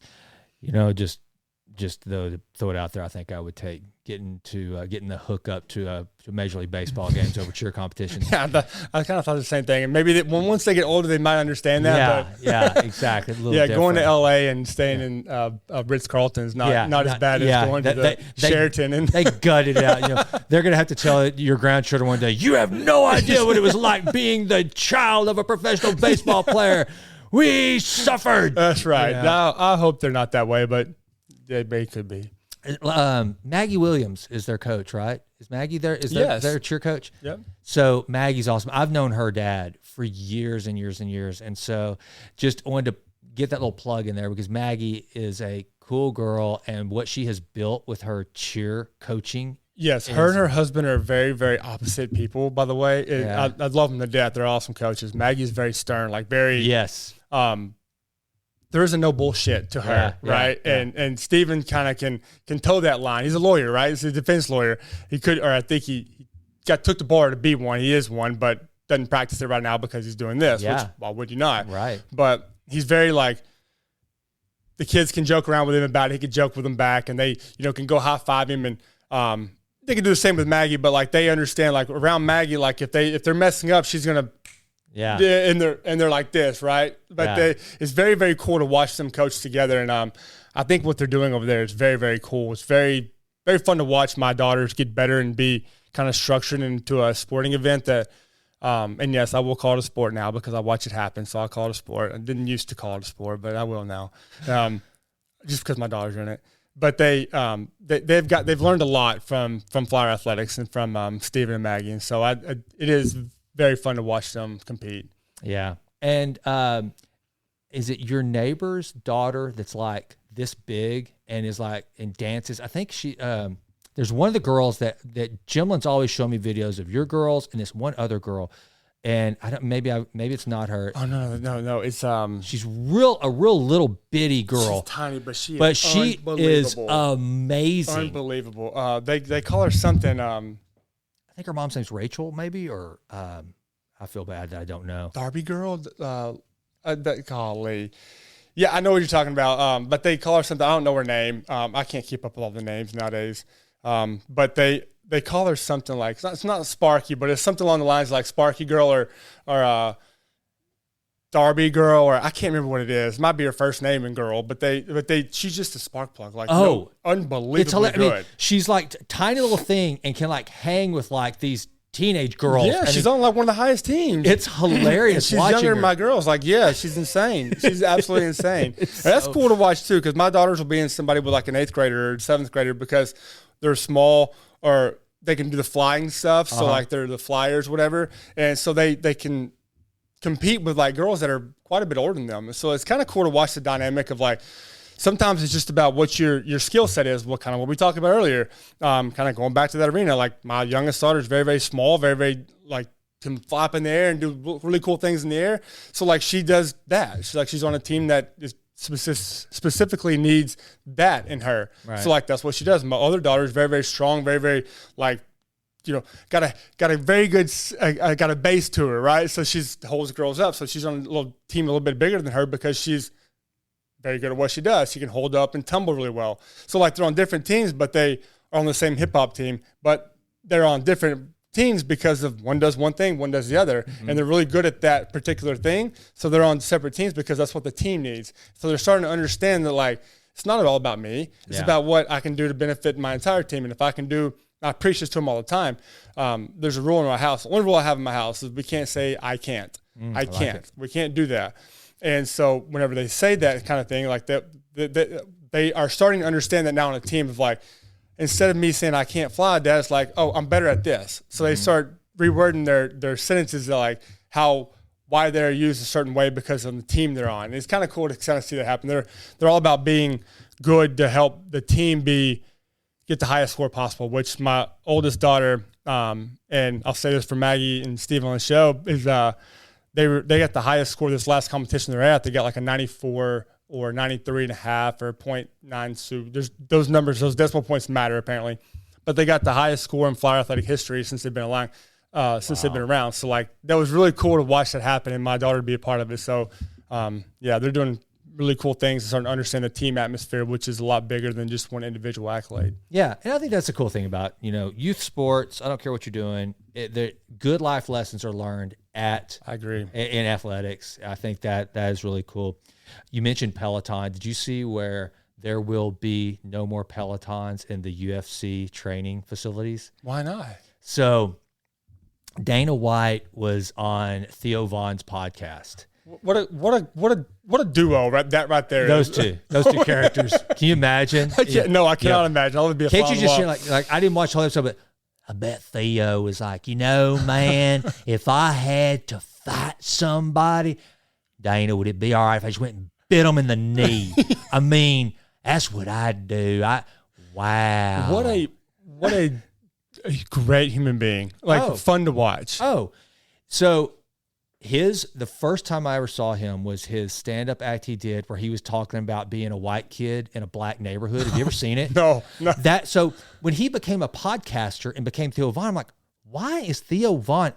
Just though to throw it out there, I think I would take getting the hook up to Major League Baseball games over cheer competitions. Yeah, I kind of thought the same thing. And maybe once they get older, they might understand that. Yeah, exactly. Going to L.A. and staying in Ritz-Carlton is not as bad as going to the Sheraton. And they gutted it out. They're going to have to tell your grandchildren one day, you have no idea what it was like being the child of a professional baseball player. We suffered. That's right. Now, I hope they're not that way, but they could be. Maggie Williams is their coach, right? Is Maggie there? Is their cheer coach? Yep. So Maggie's awesome. I've known her dad for years and years and years. And so just wanted to get that little plug in there because Maggie is a cool girl, and what she has built with her cheer coaching. Yes, her and her husband are very, very opposite people, by the way. I love them to death. They're awesome coaches. Maggie's very stern, like very... Yes. There isn't no bullshit to her, right? Yeah. And Steven kind of can toe that line. He's a lawyer, right? He's a defense lawyer. He could, or I think he took the bar to be one. He is one, but doesn't practice it right now because he's doing this. Yeah. Which, why would you not? Right. But he's very like, the kids can joke around with him about it. He could joke with them back, and they can go high five him, and they can do the same with Maggie. But like they understand, like around Maggie, like if they're messing up, she's gonna. Yeah, and they're like this, right? But it's very, very cool to watch them coach together, and I think what they're doing over there is very, very cool. It's very, very fun to watch my daughters get better and be kind of structured into a sporting event that, and yes, I will call it a sport now because I watch it happen. So I'll call it a sport. I didn't used to call it a sport, but I will now, just because my daughter's in it. But they've learned a lot from Flyer Athletics and from Stephen and Maggie, and so it is very fun to watch them compete. Yeah, and is it your neighbor's daughter that's like this big and is like in dances? I think she. There's one of the girls that Jimlin's always showing me videos of your girls and this one other girl, and I don't maybe it's not her. Oh no, it's she's a real little bitty girl. She's tiny, but she is amazing, unbelievable. They call her something. I think her mom's name's Rachel, maybe, or I feel bad that I don't know. Darby girl. Golly. Yeah, I know what you're talking about. But they call her something. I don't know her name. I can't keep up with all the names nowadays. But they call her something like, it's not Sparky, but it's something along the lines like Sparky girl or Darby girl, or I can't remember what it is. It might be her first name and girl, but she's just a spark plug. Like, unbelievably good. I mean, she's like tiny little thing and can like hang with like these teenage girls. Yeah, she's on like one of the highest teams. It's hilarious. She's younger than my girls. Like, yeah, she's insane. She's absolutely insane. That's cool to watch too, because my daughters will be in somebody with like an 8th grader or 7th grader because they're small or they can do the flying stuff. So like they're the flyers, whatever. And so they can compete with like girls that are quite a bit older than them. So it's kind of cool to watch the dynamic of like, sometimes it's just about what your skill set is, what we talked about earlier. Kind of going back to that arena, like my youngest daughter is very, very small, very, very like can fly up in the air and do really cool things in the air. So like she does that. She's on a team that is specifically needs that in her. Right. So like that's what she does. My other daughter is very, very strong, very, very like, got a very good, got a base to her, right? So she holds girls up. So she's on a little team a little bit bigger than her because she's very good at what she does. She can hold up and tumble really well. So like they're on different teams, but they are on the same hip hop team, but they're on different teams because of one does one thing, one does the other. Mm-hmm. And they're really good at that particular thing. So they're on separate teams because that's what the team needs. So they're starting to understand that like, it's not all about me. It's about what I can do to benefit my entire team. And if I can do, I preach this to them all the time. There's a rule in my house. The only rule I have in my house is we can't say, I can't. I can't. Like we can't do that. And so whenever they say that kind of thing, like that, they are starting to understand that now on a team of like, instead of me saying I can't fly, Dad's like, oh, I'm better at this. So they start rewording their sentences like why they're used a certain way because of the team they're on. And it's kind of cool to kind of see that happen. They're all about being good to help the team get the highest score possible, which my oldest daughter, and I'll say this for Maggie and Steve on the show, is they got the highest score this last competition they're at. They got like a 94 or 93.5 or 0.9. So there's those numbers, those decimal points matter apparently. But they got the highest score in Flyer athletic history since they've been around. So like that was really cool to watch that happen and my daughter to be a part of it. So they're doing really cool things and starting to understand the team atmosphere, which is a lot bigger than just one individual accolade. Yeah, and I think that's the cool thing about, youth sports. I don't care what you're doing. The good life lessons are learned I agree. In athletics. I think that is really cool. You mentioned Peloton. Did you see where there will be no more Pelotons in the UFC training facilities? Why not? So Dana White was on Theo Vaughn's podcast. What a duo right there. Those two characters. Can you imagine? I cannot imagine. I would be a Can't you just hear like I didn't watch the whole episode, but I bet Theo was like, man, if I had to fight somebody, Dana, would it be all right if I just went and bit him in the knee? I mean, that's what I'd do. Wow. What a great human being. Like fun to watch. Oh, so the first time I ever saw him was his stand-up act he did where he was talking about being a white kid in a black neighborhood. Have you ever seen it? No. So when he became a podcaster and became Theo Vaughn, I'm like, why is Theo Vaughn?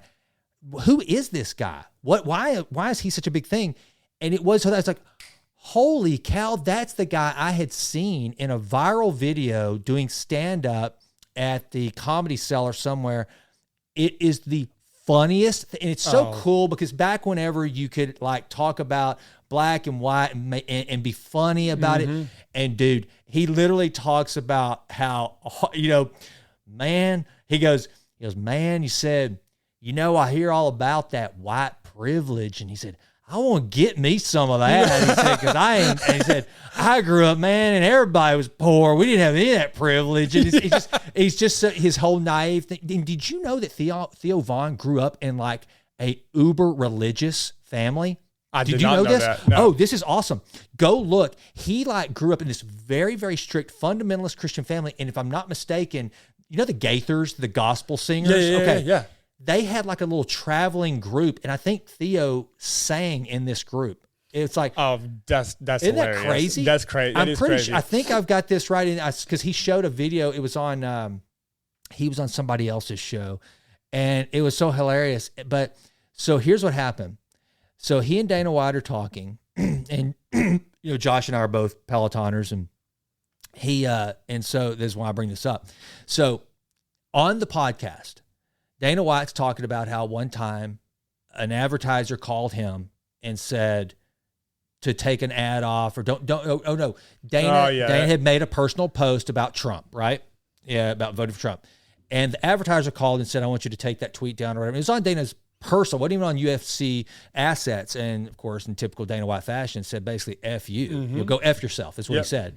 Who is this guy? Why is he such a big thing? And it was so that's like, holy cow, that's the guy I had seen in a viral video doing stand-up at the Comedy Cellar somewhere. It is the funniest, and it's so cool because back whenever you could like talk about black and white and be funny about it, and dude, he literally talks about how, man, he goes, He goes, man, you said, I hear all about that white privilege. And he said, I want to get me some of that. And he said, because I ain't. And he said, I grew up, man, and everybody was poor. We didn't have any of that privilege. And he's just his whole naive thing. And did you know that Theo Von grew up in like a uber religious family? Did you know this? That. No. Oh, this is awesome. Go look. He like grew up in this very, very strict fundamentalist Christian family. And if I'm not mistaken, you know the Gaithers, the gospel singers? Yeah. They had like a little traveling group, and I think Theo sang in this group. It's like, oh, that's isn't hilarious. That crazy? That's crazy. I'm pretty sure. I think I've got this right in because he showed a video. It was on, he was on somebody else's show, and it was so hilarious. But so here's what happened. So he and Dana White are talking, and Josh and I are both Pelotoners, and and so this is why I bring this up. So on the podcast, Dana White's talking about how one time an advertiser called him and said to take an ad off or don't. Oh no, Dana had made a personal post about Trump, right? Yeah, about voting for Trump, and the advertiser called and said, "I want you to take that tweet down," or whatever. It was on Dana's personal, wasn't even on UFC assets, and of course, in typical Dana White fashion, said basically "F you," you'll go F yourself. Is what he said.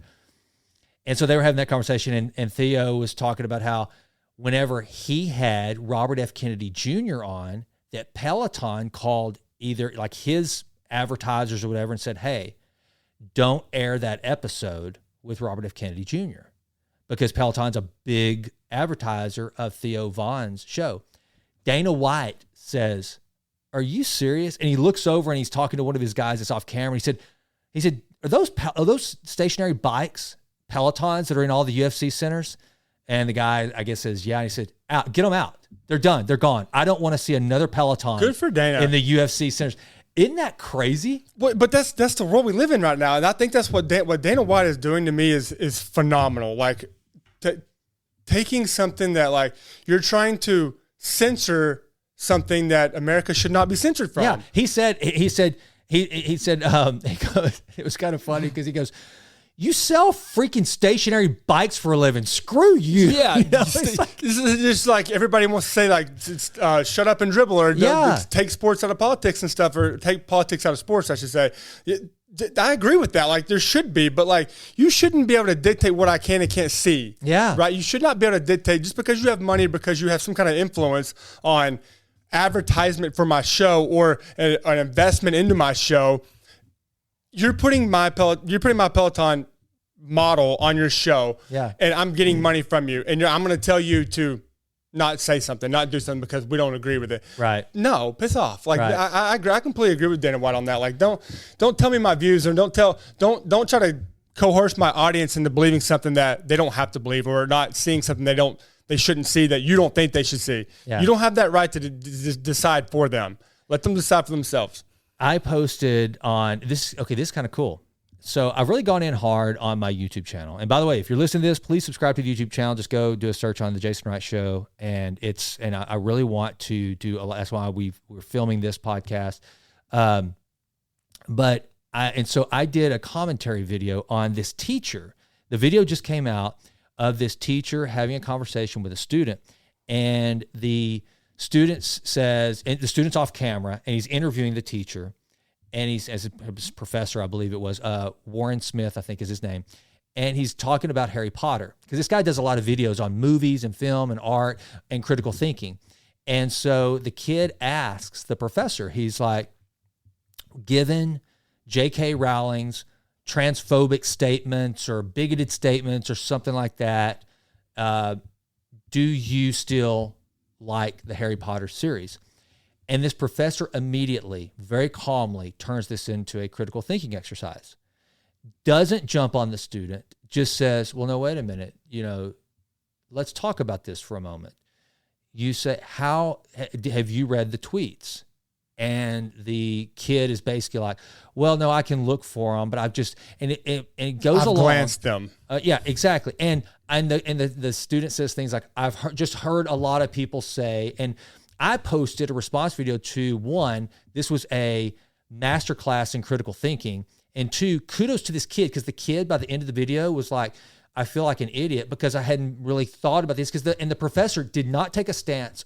And so they were having that conversation, and Theo was talking about how whenever he had Robert F. Kennedy Jr. on, that Peloton called either like his advertisers or whatever and said, hey, don't air that episode with Robert F. Kennedy Jr. because Peloton's a big advertiser of Theo Von's show. Dana White says, are you serious? And he looks over and he's talking to one of his guys that's off camera. He said, are those stationary bikes Pelotons that are in all the UFC centers? And the guy, I guess, says, yeah. And he said, out, get them out. They're done. They're gone. I don't want to see another Peloton. Good for Dana. In the UFC centers. Isn't that crazy? But that's the world we live in right now. And I think that's what Dana White is doing to me is phenomenal. Like taking something that like you're trying to censor something that America should not be censored from. Yeah. He said, it was kind of funny because he goes, you sell freaking stationary bikes for a living. Screw you. Yeah. It's just like everybody wants to say like, shut up and dribble or take sports out of politics and stuff, or take politics out of sports, I should say. I agree with that. Like there should be, but like you shouldn't be able to dictate what I can and can't see. Yeah. Right. You should not be able to dictate just because you have money, because you have some kind of influence on advertisement for my show or an investment into my show. You're putting my Peloton model on your show, and I'm getting money from you, and I'm going to tell you to not say something, not do something because we don't agree with it. Right? No, piss off. Like I completely agree with Dana White on that. Like don't tell me my views, or don't try to coerce my audience into believing something that they don't have to believe, or not seeing something they shouldn't see that you don't think they should see. Yeah. You don't have that right to decide for them. Let them decide for themselves. I posted on this. Okay, this is kind of cool. So I've really gone in hard on my YouTube channel. And by the way, if you're listening to this, please subscribe to the YouTube channel. Just go do a search on the Jason Wright Show. And I really want to do. That's why we're filming this podcast. So I did a commentary video on this teacher. The video just came out of this teacher having a conversation with a student, and the student's off camera, and he's interviewing the teacher, and he's as a professor, I believe it was Warren Smith, I think is his name, and he's talking about Harry Potter because this guy does a lot of videos on movies and film and art and critical thinking. And so the kid asks the professor, he's like, given J.K. Rowling's transphobic statements or bigoted statements or something like that, do you still like the Harry Potter series? And this professor immediately, very calmly, turns this into a critical thinking exercise. Doesn't jump on the student, just says, well, no, wait a minute. Let's talk about this for a moment. You say, how have you read the tweets? And the kid is basically like, well, no, I can look for them, but I've just, and it goes I've along. glanced them. Yeah, exactly. And the student says things like, I've just heard a lot of people say, and I posted a response video to, one, this was a masterclass in critical thinking, and two, kudos to this kid, because the kid by the end of the video was like, I feel like an idiot because I hadn't really thought about this and the professor did not take a stance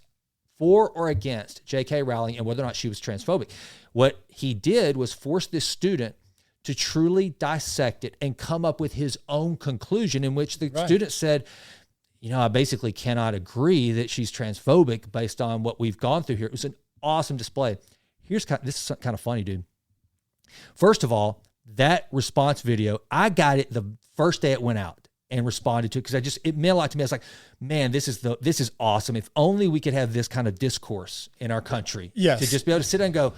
for or against J.K. Rowling and whether or not she was transphobic. What he did was force this student to truly dissect it and come up with his own conclusion, in which the student said, I basically cannot agree that she's transphobic based on what we've gone through here. It was an awesome display. This is kind of funny, dude. First of all, that response video, I got it the first day it went out and responded to it because it meant a lot to me. I was like, man, this is awesome. If only we could have this kind of discourse in our country. Yes. To just be able to sit down and go,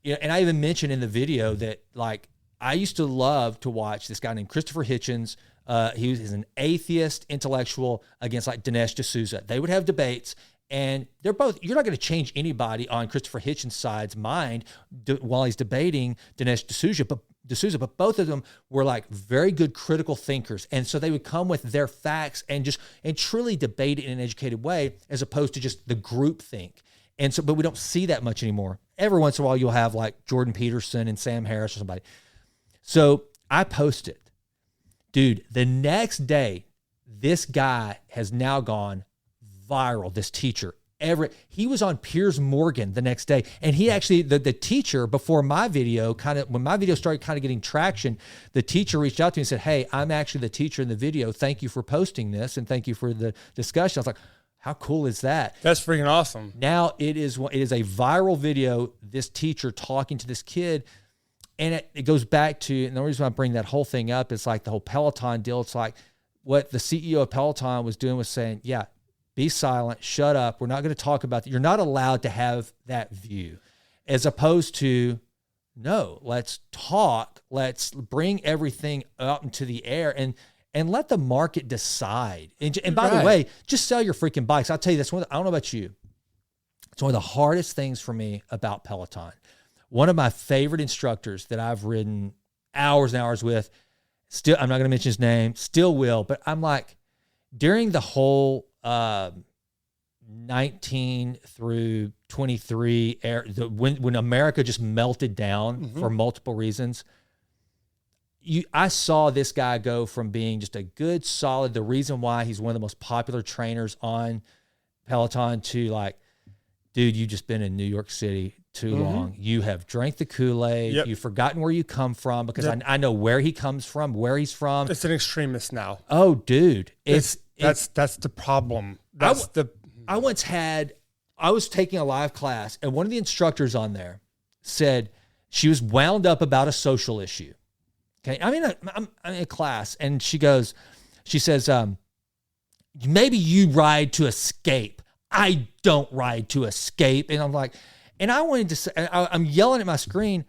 and I even mentioned in the video that like I used to love to watch this guy named Christopher Hitchens. He's an atheist intellectual against like Dinesh D'Souza. They would have debates, and you're not going to change anybody on Christopher Hitchens' side's mind while he's debating Dinesh D'Souza, but both of them were like very good critical thinkers. And so they would come with their facts and truly debate it in an educated way, as opposed to just the group think. And so, but we don't see that much anymore. Every once in a while, you'll have like Jordan Peterson and Sam Harris or somebody. So I posted, dude, the next day, this guy has now gone viral, this teacher. He was on Piers Morgan the next day. And he actually, the teacher, before my video, when my video started kind of getting traction, the teacher reached out to me and said, hey, I'm actually the teacher in the video. Thank you for posting this. And thank you for the discussion. I was like, how cool is that? That's freaking awesome. Now it is a viral video, this teacher talking to this kid. And it goes back to, and the reason why I bring that whole thing up is like the whole Peloton deal. It's like what the CEO of Peloton was doing was saying, yeah, be silent, shut up. We're not going to talk about that. You're not allowed to have that view, as opposed to, no, let's talk. Let's bring everything out into the air and let the market decide. And by the way, just sell your freaking bikes. I'll tell you this, I don't know about you. It's one of the hardest things for me about Peloton. One of my favorite instructors that I've ridden hours and hours with, still, I'm not going to mention his name, still will, but I'm like, during the whole 19 through 23 era, when America just melted down for multiple reasons, I saw this guy go from being just a good, solid, the reason why he's one of the most popular trainers on Peloton, to like, dude, you've just been in New York City too long. You have drank the Kool-Aid. You've forgotten where you come from, because I know where he comes from, where he's from. It's an extremist now. Oh, dude. That's the problem. I was taking a live class, and one of the instructors on there said she was wound up about a social issue. Okay. I'm in a class, and she says, maybe you ride to escape. I don't ride to escape. And I'm like, and I wanted to say, I'm yelling at my screen,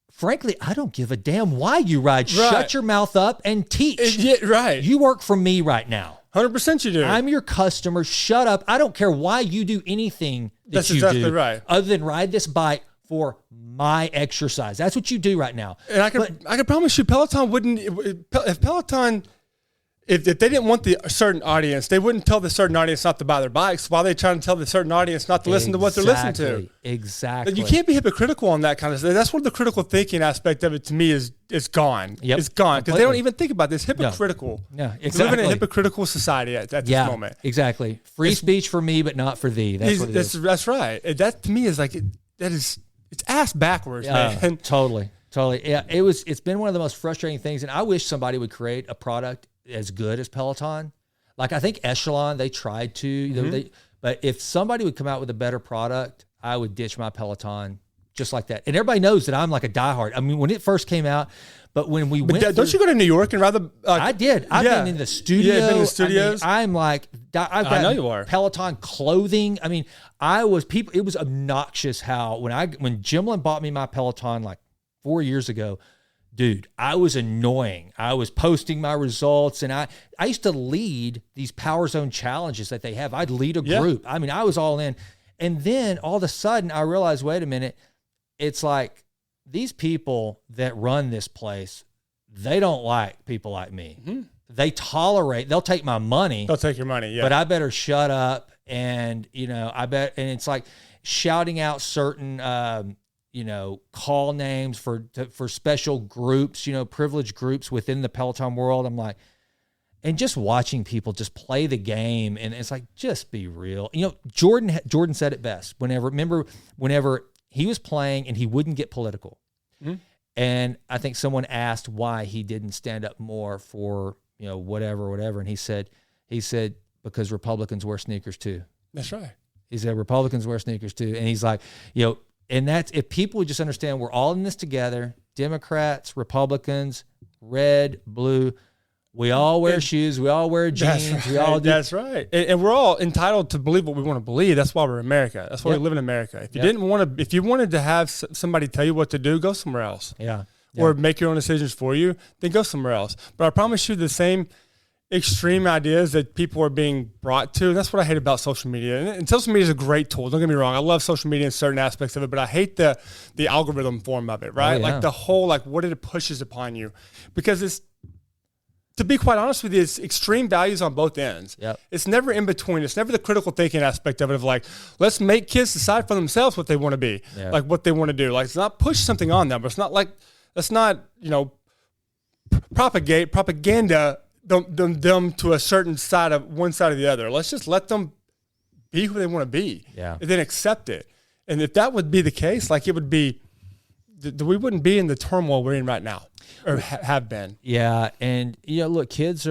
frankly, I don't give a damn why you ride. Right. Shut your mouth up and teach. Right. You work for me right now. 100% you do. I'm your customer. Shut up. I don't care why you do anything That's exactly right. other than ride this bike for my exercise. That's what you do right now. And I can promise you, Peloton wouldn't, if Peloton, if they didn't want the certain audience, they wouldn't tell the certain audience not to buy their bikes. Why are they trying to tell the certain audience not to listen to what they're listening to? Exactly. You can't be hypocritical on that kind of stuff. That's where the critical thinking aspect of it, to me, is gone. Yep. It's gone, because they don't even think about this. Hypocritical. No, exactly. We live in a hypocritical society at this moment. Exactly. Free speech for me, but not for thee. That's what it is. That's right. That, to me, is like, it's ass backwards, man. Totally. Yeah, it's been one of the most frustrating things, and I wish somebody would create a product as good as Peloton. Like, I think Echelon, they tried to, but if somebody would come out with a better product, I would ditch my Peloton just like that. And everybody knows that I'm like a diehard. I mean, when it first came out, but when we went, don't you go to New York and rather? I did. I've been in the studio. Yeah, been in the studios. I'm like, I know you are. Peloton clothing. I mean, it was obnoxious how when Jimlin bought me my Peloton like 4 years ago, dude, I was annoying. I was posting my results, and I used to lead these Power Zone challenges that they have. I'd lead a group. I mean, I was all in. And then all of a sudden I realized, wait a minute, it's like these people that run this place, they don't like people like me. They'll take my money. They'll take your money, yeah. But I better shut up. And, and it's like shouting out certain, call names for special groups, privileged groups within the Peloton world. I'm like, And just watching people just play the game, and it's like, just be real. You know, Jordan said it best. Whenever he was playing and he wouldn't get political, and I think someone asked why he didn't stand up more for, you know, whatever, and he said because Republicans wear sneakers too. That's right. He said Republicans wear sneakers too, and he's like, you know, and that's, if people would just understand, we're all in this together. Democrats, Republicans, red, blue. We all wear shoes. We all wear jeans. That's right. We all do. That's right. And we're all entitled to believe what we want to believe. That's why we're America. That's why we live in America. If you if you wanted to have somebody tell you what to do, go somewhere else. Yeah. Or make your own decisions for you, then go somewhere else. But I promise you, the same extreme ideas that people are being brought to, that's what I hate about social media. And social media is a great tool. Don't get me wrong. I love social media in certain aspects of it, but I hate the algorithm form of it, right? Oh, yeah. Like the whole, like what it pushes upon you. Because it's, to be quite honest with you, it's extreme values on both ends. Yep. It's never in between. It's never the critical thinking aspect of it, of like, let's make kids decide for themselves what they want to be, like what they want to do. Like, it's not push something on them, but it's not like, let's not, you know, propaganda them to a certain side of one side or the other. Let's just let them be who they want to be, and then accept it. And if that would be the case, like it would be, we wouldn't be in the turmoil we're in right now, or have been. Yeah, and you know, look, kids.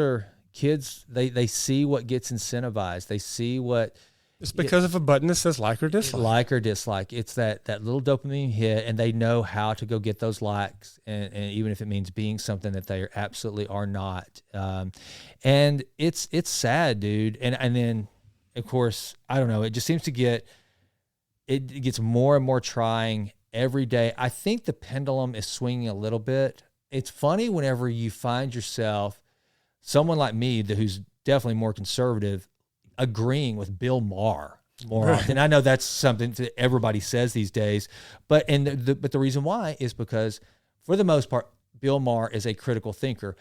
They see what gets incentivized. They see what. It's because of a button that says like or dislike. Like or dislike. It's that little dopamine hit, and they know how to go get those likes, and even if it means being something that they absolutely are not. And it's sad, dude. And then, of course, I don't know. It just seems to it gets more and more trying every day. I think the pendulum is swinging a little bit. It's funny whenever you find yourself, someone like me who's definitely more conservative, agreeing with Bill Maher more often. I know that's something that everybody says these days, but the reason why is because, for the most part, Bill Maher is a critical thinker.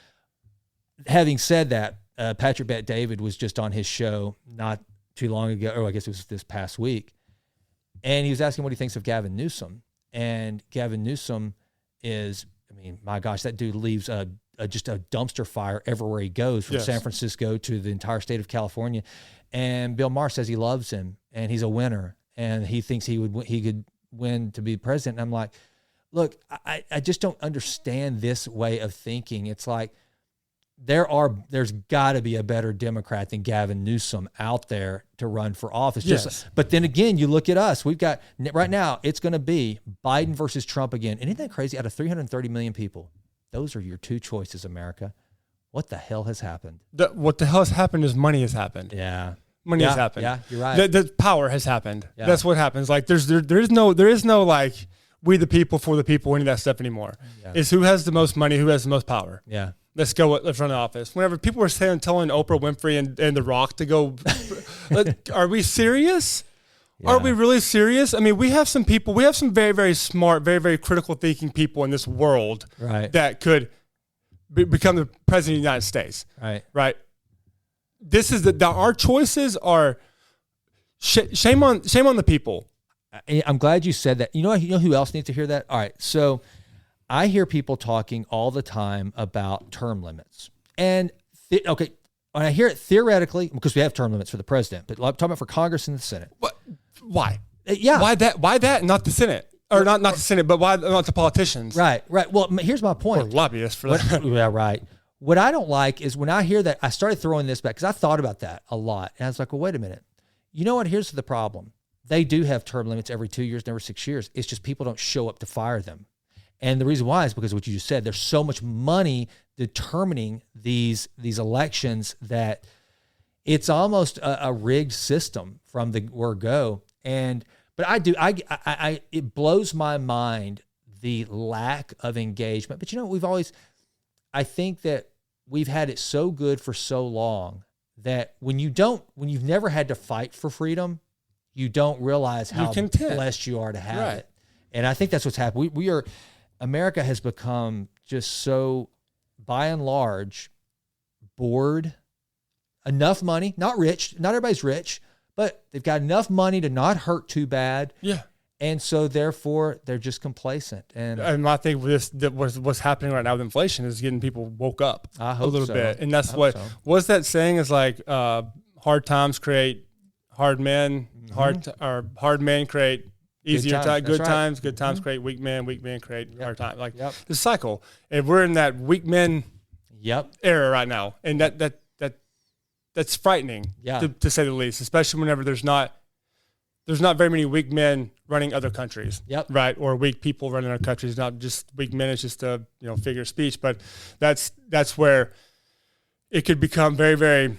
Having said that, Patrick Bet-David was just on his show not too long ago, or I guess it was this past week, and he was asking what he thinks of Gavin Newsom. And Gavin Newsom is, I mean, my gosh, that dude leaves just a dumpster fire everywhere he goes, from San Francisco to the entire state of California. And Bill Maher says he loves him, and he's a winner, and he thinks he could win to be president. And I'm like, look, I just don't understand this way of thinking. It's like, there's got to be a better Democrat than Gavin Newsom out there to run for office. But then again, you look at us. We've got, right now, it's going to be Biden versus Trump again. And isn't that crazy? Out of 330 million people, those are your two choices, America. What the hell has happened? What the hell has happened is money has happened. Yeah. Money has happened. Yeah, you're right. The power has happened. Yeah. That's what happens. Like there is no like we the people for the people, any of that stuff anymore. Yeah. It's who has the most money, who has the most power. Yeah. Let's go in front of the office. Whenever people were telling Oprah Winfrey and The Rock to go, are we serious? Yeah. Are we really serious? I mean, we have some very, very smart, very, very critical thinking people in this world that could become the president of the United States. Right. This is our choices are shame on the people. I'm glad you said that. You know who else needs to hear that? All right. So I hear people talking all the time about term limits. And when I hear it theoretically, because we have term limits for the president, but I'm talking about for Congress and the Senate. What? Why? Yeah. Why that? Not the Senate. Or not the Senate, but why not the politicians? Right. Well, here's my point. Or lobbyists for that. Yeah, right. What I don't like is when I hear that, I started throwing this back because I thought about that a lot. And I was like, well, wait a minute. You know what? Here's the problem. They do have term limits every 2 years, never 6 years. It's just people don't show up to fire them. And the reason why is because of what you just said. There's so much money determining these elections that it's almost a rigged system from the word go. But it blows my mind, the lack of engagement. But I think that we've had it so good for so long that when you've never had to fight for freedom, you don't realize how blessed you are to have it. And I think that's what's happened. America has become just so, by and large, bored. Enough money, not rich, not everybody's rich, but they've got enough money to not hurt too bad. Yeah. And so therefore they're just complacent. And I think what's happening right now with inflation is getting people woke up a little bit. And that's what's that saying is like, hard times create hard men, hard men create easier times, good times create weak men create hard times. Like the cycle. And we're in that weak men era right now. And that's frightening to say the least, especially whenever there's not very many weak men running other countries, right? Or weak people running other countries, not just weak men. It's just a figure of speech, but that's where it could become very, very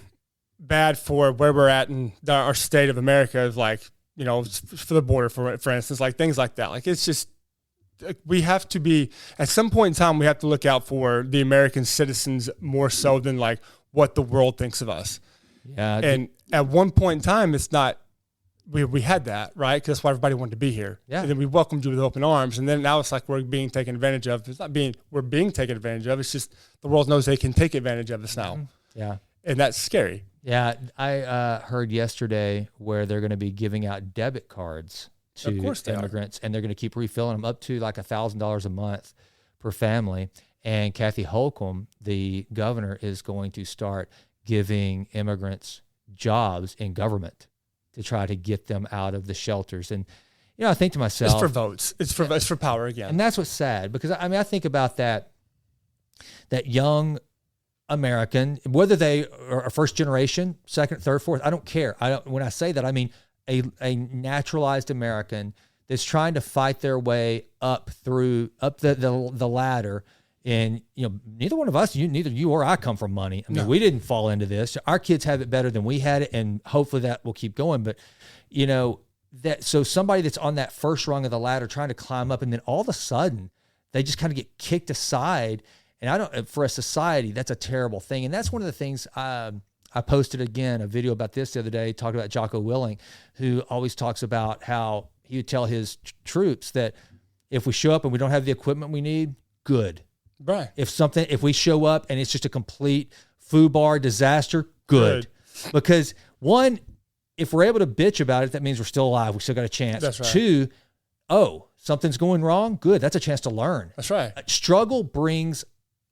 bad for where we're at in our state of America. Is like for the border, for instance, like things like that. Like it's just we have to be at some point in time. We have to look out for the American citizens more so than like what the world thinks of us. Yeah, and at one point in time, it's not. We had that, right? Because that's why everybody wanted to be here. Yeah. And then we welcomed you with open arms. And then now it's like we're being taken advantage of. We're being taken advantage of. It's just the world knows they can take advantage of us now. Yeah. And that's scary. Yeah. I heard yesterday where they're going to be giving out debit cards to immigrants, and they're going to keep refilling them up to like $1,000 a month per family. And Kathy Holcomb, the governor, is going to start giving immigrants jobs in government to try to get them out of the shelters. And, I think to myself, it's for votes. It's for power again. And that's what's sad, because I think about that young American, whether they are first generation, second, third, fourth, I don't care. When I say that, I mean a naturalized American that's trying to fight their way up the ladder. And, neither one of us, neither you or I come from money. I mean, we didn't fall into this. Our kids have it better than we had it, and hopefully that will keep going. But, so somebody that's on that first rung of the ladder trying to climb up, and then all of a sudden they just kind of get kicked aside. And for a society, that's a terrible thing. And that's one of the things I posted again, a video about this the other day, talking about Jocko Willing, who always talks about how he would tell his troops that if we show up and we don't have the equipment we need, good. Right. If we show up and it's just a complete FUBAR disaster, good. Because one, if we're able to bitch about it, that means we're still alive. We still got a chance. That's right. Two, something's going wrong, good. That's a chance to learn. That's right. Struggle brings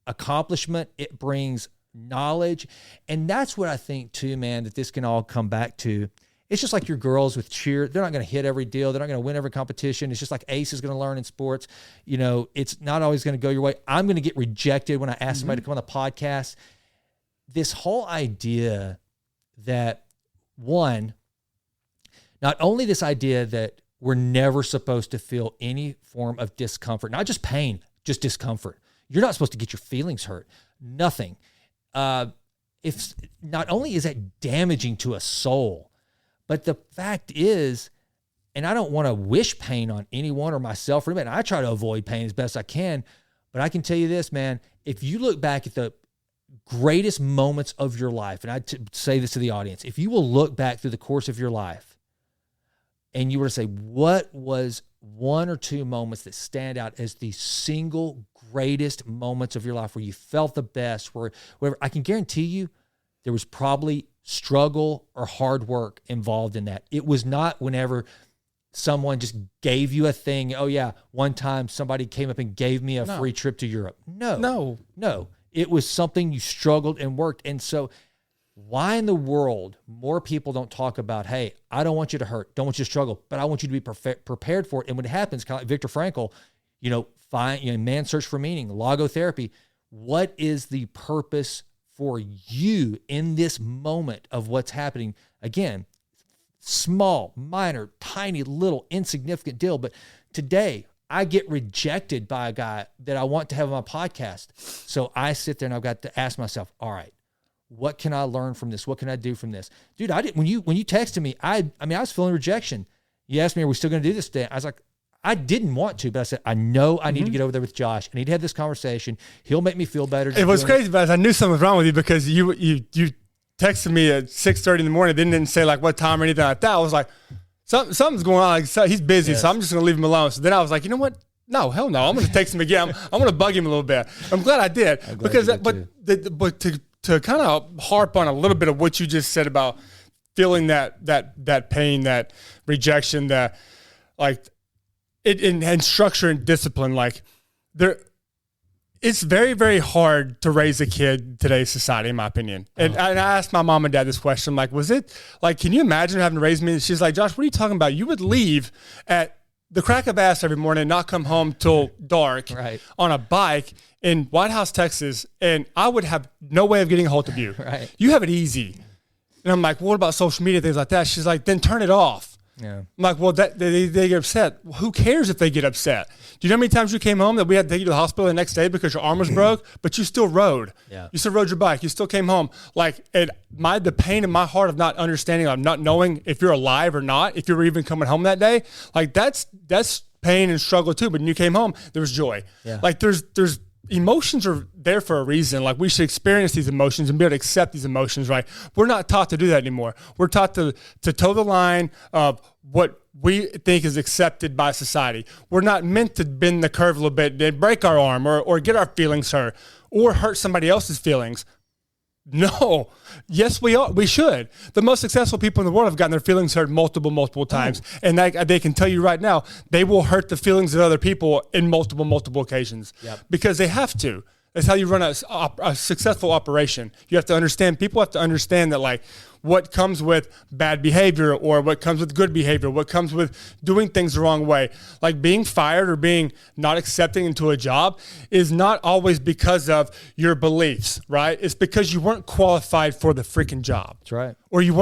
accomplishment. It brings knowledge. And that's what I think too, man, that this can all come back to. It's just like your girls with cheer. They're not going to hit every deal. They're not going to win every competition. It's just like Ace is going to learn in sports. It's not always going to go your way. I'm going to get rejected when I ask somebody to come on the podcast. This whole idea that not only this idea that we're never supposed to feel any form of discomfort, not just pain, just discomfort. You're not supposed to get your feelings hurt. Nothing. If not only is that damaging to a soul, but the fact is, and I don't want to wish pain on anyone or myself or anybody. I try to avoid pain as best I can, but I can tell you this, man, if you look back at the greatest moments of your life, and I say this to the audience, if you will look back through the course of your life and you were to say, what was one or two moments that stand out as the single greatest moments of your life where you felt the best, wherever, I can guarantee you there was probably struggle or hard work involved in that. It was not whenever someone just gave you a thing. Oh yeah, one time somebody came up and gave me a free trip to Europe. No. It was something you struggled and worked. And so why in the world more people don't talk about, hey, I don't want you to hurt, don't want you to struggle, but I want you to be prepared for it. And when it happens, kind of like Viktor Frankl, Man's Search for Meaning, logotherapy, what is the purpose for you in this moment of what's happening? Again, small, minor, tiny, little, insignificant deal. But today, I get rejected by a guy that I want to have on my podcast. So I sit there and I've got to ask myself, all right, what can I learn from this? What can I do from this? Dude, when you texted me, I was feeling rejection. You asked me, are we still going to do this today? I was like, I didn't want to, but I said, I know I need to get over there with Josh. I need to have this conversation. He'll make me feel better. It was crazy, but I knew something was wrong with you because you texted me at 6:30 in the morning. Didn't say like what time or anything like that. I was like, something's going on. Like, he's busy, so I'm just going to leave him alone. So then I was like, you know what? No, hell no. I'm going to text him again. I'm going to bug him a little bit. I'm glad I did but to kind of harp on a little bit of what you just said about feeling that pain, that rejection, that like and structure and discipline, like it's very, very hard to raise a kid in today's society, in my opinion. And I asked my mom and dad this question, like, was it like, can you imagine having to raise me? And she's like, Josh, what are you talking about? You would leave at the crack of ass every morning and not come home till dark on a bike in White House, Texas, and I would have no way of getting a hold of you. You have it easy. And I'm like, well, what about social media, things like that? She's like, then turn it off. Yeah. I'm like, well, they get upset. Well, who cares if they get upset? Do you know how many times you came home that we had to take you to the hospital the next day because your arm was broke, but you still rode? Yeah. You still rode your bike. You still came home. Like, the pain in my heart of not understanding, of not knowing if you're alive or not, if you were even coming home that day, like that's pain and struggle too. But when you came home, there was joy. Yeah. Like there's emotions are there for a reason. Like we should experience these emotions and be able to accept these emotions, right? We're not taught to do that anymore. We're taught to toe the line of what we think is accepted by society. We're not meant to bend the curve a little bit and break our arm or get our feelings hurt or hurt somebody else's feelings. No. Yes, we are. We should. The most successful people in the world have gotten their feelings hurt multiple times. And they can tell you right now, they will hurt the feelings of other people in multiple occasions because they have to. That's how you run a successful operation. You have to understand, people have to understand that like what comes with bad behavior or what comes with good behavior, what comes with doing things the wrong way. Like being fired or being not accepting into a job is not always because of your beliefs, right? It's because you weren't qualified for the freaking job. That's right. Or you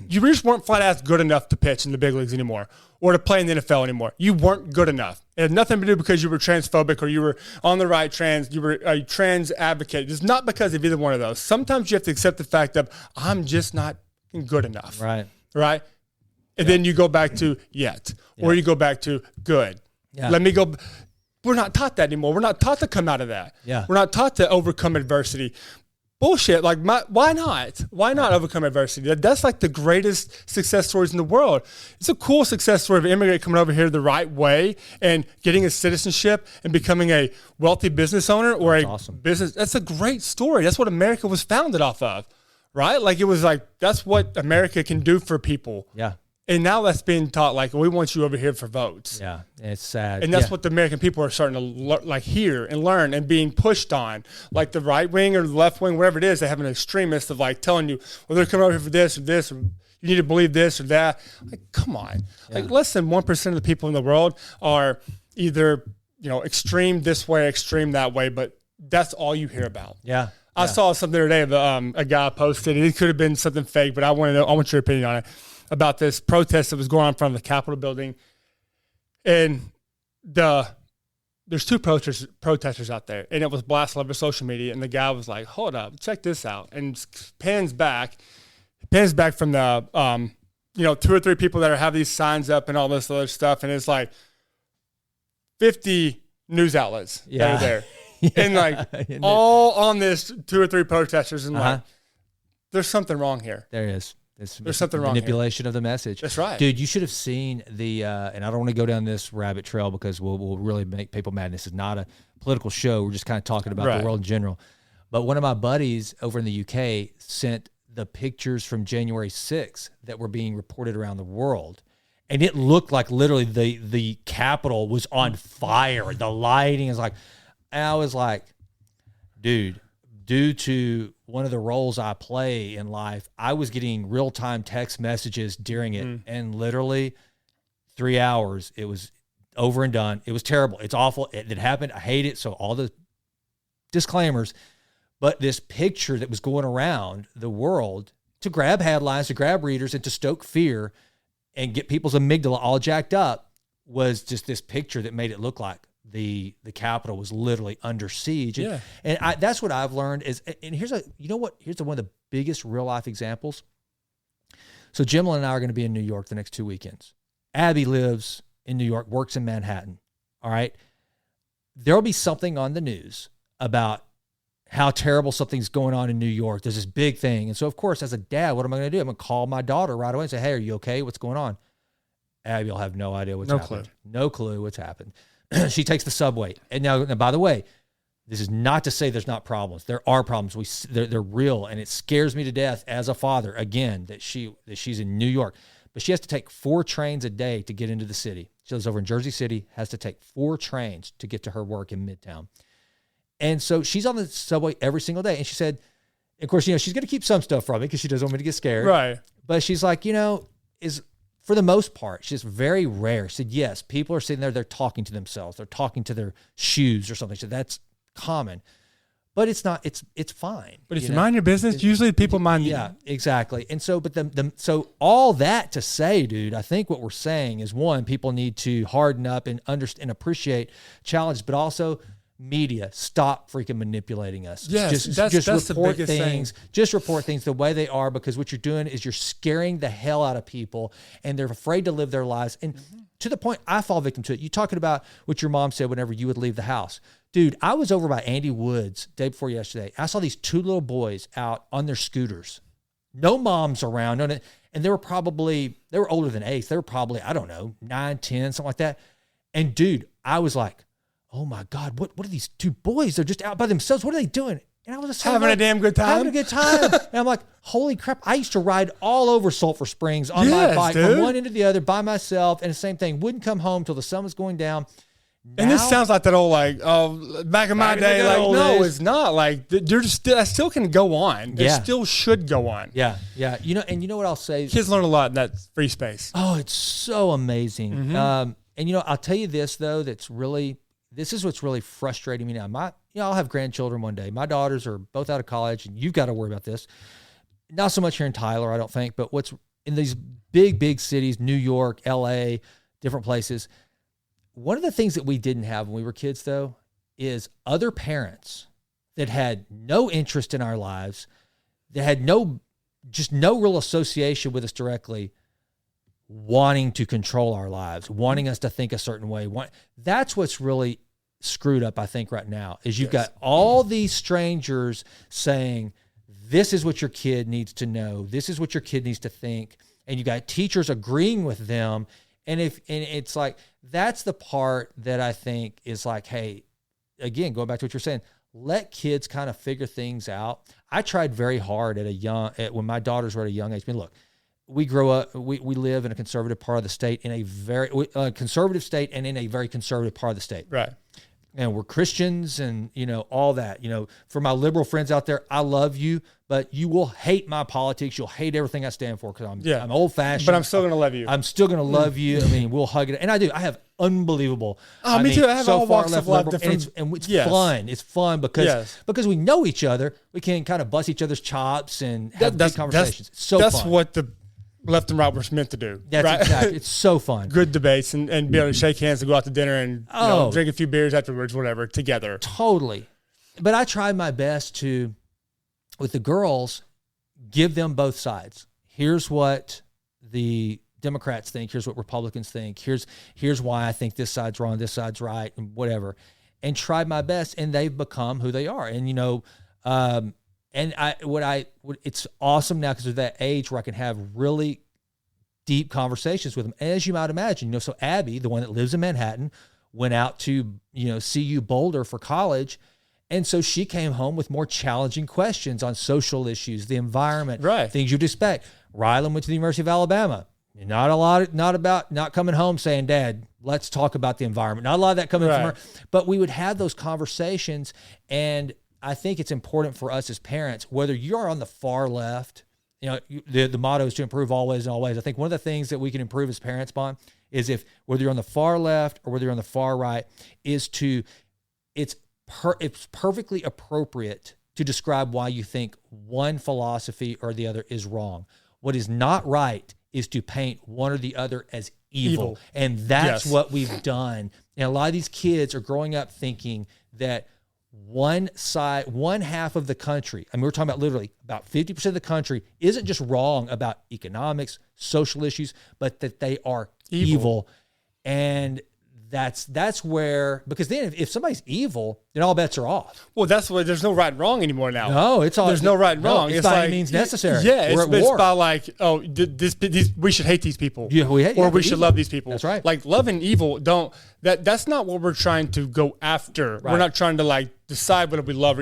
just weren't flat ass good enough to pitch in the big leagues anymore or to play in the NFL anymore. You weren't good enough. It had nothing to do because you were transphobic or you were on the right trans, you were a trans advocate. It's not because of either one of those. Sometimes you have to accept the fact that I'm just not good enough. Right. Right. And then you go back to or you go back to good. Yeah. Let me go. We're not taught that anymore. We're not taught to come out of that. Yeah. We're not taught to overcome adversity. Bullshit. Like, why not? Why not overcome adversity? That's like the greatest success stories in the world. It's a cool success story of an immigrant coming over here the right way and getting a citizenship and becoming a wealthy business owner or business. That's a great story. That's what America was founded off of, right? Like, it was like, that's what America can do for people. Yeah. And now that's being taught, like, we want you over here for votes. Yeah, it's sad. And that's what the American people are starting to hear and learn and being pushed on. Like the right wing or the left wing, whatever it is, they have an extremist of like telling you, well, they're coming over here for this, or you need to believe this or that. Like, come on. Yeah. Like less than 1% of the people in the world are either, extreme this way, extreme that way, but that's all you hear about. Yeah. I saw something the other day of a guy posted, and it could have been something fake, but I want your opinion on it. About this protest that was going on in front of the Capitol building. And there's two protesters out there, and it was blasted all over social media, and the guy was like, hold up, check this out, and pans back from the, 2 or 3 people that have these signs up and all this other stuff, and it's like 50 news outlets that are there. And like all on this 2 or 3 protesters, and like, there's something wrong here. There is. There's something wrong manipulation of the message. That's right. Dude, you should have seen the, and I don't want to go down this rabbit trail because we'll really make people mad. This is not a political show. We're just kind of talking about the world in general. But one of my buddies over in the UK sent the pictures from January 6th that were being reported around the world. And it looked like literally the Capitol was on fire. The lighting is like, and I was like, dude, due to one of the roles I play in life, I was getting real-time text messages during it, and literally 3 hours, it was over and done. It was terrible. It's awful. It happened. I hate it. So all the disclaimers, but this picture that was going around the world to grab headlines, to grab readers, and to stoke fear and get people's amygdala all jacked up was just this picture that made it look like the Capitol was literally under siege. And that's what I've learned is, and here's one of the biggest real life examples. So Jimlin and I are going to be in New York the next 2 weekends. Abby lives in New York, works in Manhattan. All right. There'll be something on the news about how terrible something's going on in New York. There's this big thing. And so of course, as a dad, what am I going to do? I'm going to call my daughter right away and say, hey, are you okay? What's going on? Abby will have no idea what's happened. No clue what's happened. She takes the subway. And now, by the way, this is not to say there's not problems. There are problems. They're real, and it scares me to death as a father, again, that she's in New York. but she has to take 4 trains a day to get into the city. She lives over in Jersey City, has to take 4 trains to get to her work in Midtown. And so she's on the subway every single day. And she said, of course, she's going to keep some stuff from me because she doesn't want me to get scared. Right. But she's like, is for the most part, she's very rare. She said, yes, people are sitting there, they're talking to themselves. They're talking to their shoes or something. She said, that's common. But it's not, it's fine. But if you mind your business, usually people mind. Yeah, exactly. And so, but so all that to say, dude, I think what we're saying is, one, people need to harden up and understand and appreciate challenges, but also media, stop freaking manipulating us. Yes, just that's report the biggest things. thing. Just report things the way they are, because what you're doing is you're scaring the hell out of people, and they're afraid to live their lives. And to the point, I fall victim to it. You talking about what your mom said whenever you would leave the house. Dude, I was over by Andy Woods day before yesterday. I saw these 2 little boys out on their scooters. No moms around. And they were older than Ace. They were probably, I don't know, 9, 10, something like that. And dude, I was like, oh my God, what are these 2 boys? They're just out by themselves. What are they doing? And I was just having a damn good time. Having a good time. And I'm like, holy crap. I used to ride all over Sulphur Springs on my bike from one end to the other by myself. And the same thing, wouldn't come home till the sun was going down. Now, and this sounds like that old, back in my day, no, days. it's not. Like, that still can go on. It still should go on. Yeah, yeah. And you know what I'll say? Kids learn a lot in that free space. Oh, it's so amazing. Mm-hmm. And I'll tell you this, though, this is what's really frustrating me now. I'll have grandchildren one day. My daughters are both out of college, and you've got to worry about this. Not so much here in Tyler, I don't think, but what's in these big cities, New York, LA, different places. One of the things that we didn't have when we were kids, though, is other parents that had no interest in our lives, that had no real association with us directly, wanting to control our lives, wanting us to think a certain way. That's what's really screwed up, I think, right now, is you've got all these strangers saying, this is what your kid needs to know. This is what your kid needs to think. And you got teachers agreeing with them. And it's like, that's the part that I think is like, hey, again, going back to what you're saying, let kids kind of figure things out. I tried very hard when my daughters were at a young age. I mean, look, we live in a conservative part of the state, in a very conservative state, and in a very conservative part of the state. Right. And we're Christians, and all that. For my liberal friends out there, I love you, but you will hate my politics. You'll hate everything I stand for, because I'm old fashioned. But I'm still gonna love you. I'm still gonna love you. I mean, we'll hug it, and I do. I have unbelievable. Me too. I have so all far walks left of life, liberal, different. and it's fun. It's fun because we know each other. We can kind of bust each other's chops and have big conversations. It's so that's fun. what the left and right was meant to do. That's right? exactly. It's so fun. Good debates and be able to shake hands and go out to dinner and drink a few beers afterwards, whatever, together. Totally. But I tried my best to, with the girls, give them both sides. Here's what the Democrats think. Here's what Republicans think. Here's why I think this side's wrong, this side's right, and whatever. And tried my best, and they've become who they are. And it's awesome now, because of that age where I can have really deep conversations with them. As you might imagine, so Abby, the one that lives in Manhattan, went out to, CU Boulder for college. And so she came home with more challenging questions on social issues, the environment, things you'd expect. Rylan went to the University of Alabama. Not coming home saying, Dad, let's talk about the environment. Not a lot of that coming from her, but we would have those conversations. And I think it's important for us as parents, whether you're on the far left, the motto is to improve always and always. I think one of the things that we can improve as parents, Bon, is whether you're on the far left or whether you're on the far right, it's perfectly appropriate to describe why you think one philosophy or the other is wrong. What is not right is to paint one or the other as evil. And that's what we've done. And a lot of these kids are growing up thinking that one half of the country, I mean, we're talking about literally about 50% of the country, isn't just wrong about economics, social issues, but that they are evil. And that's where, because then if somebody's evil, then all bets are off. Well, that's why there's no right and wrong anymore now. No, there's no right and wrong. It's by any means necessary. Yeah, We're it's at war. about like, we should hate these people. Yeah, we should love these people. That's right. Like love and evil that's not what we're trying to go after. Right. We're not trying to decide whether we love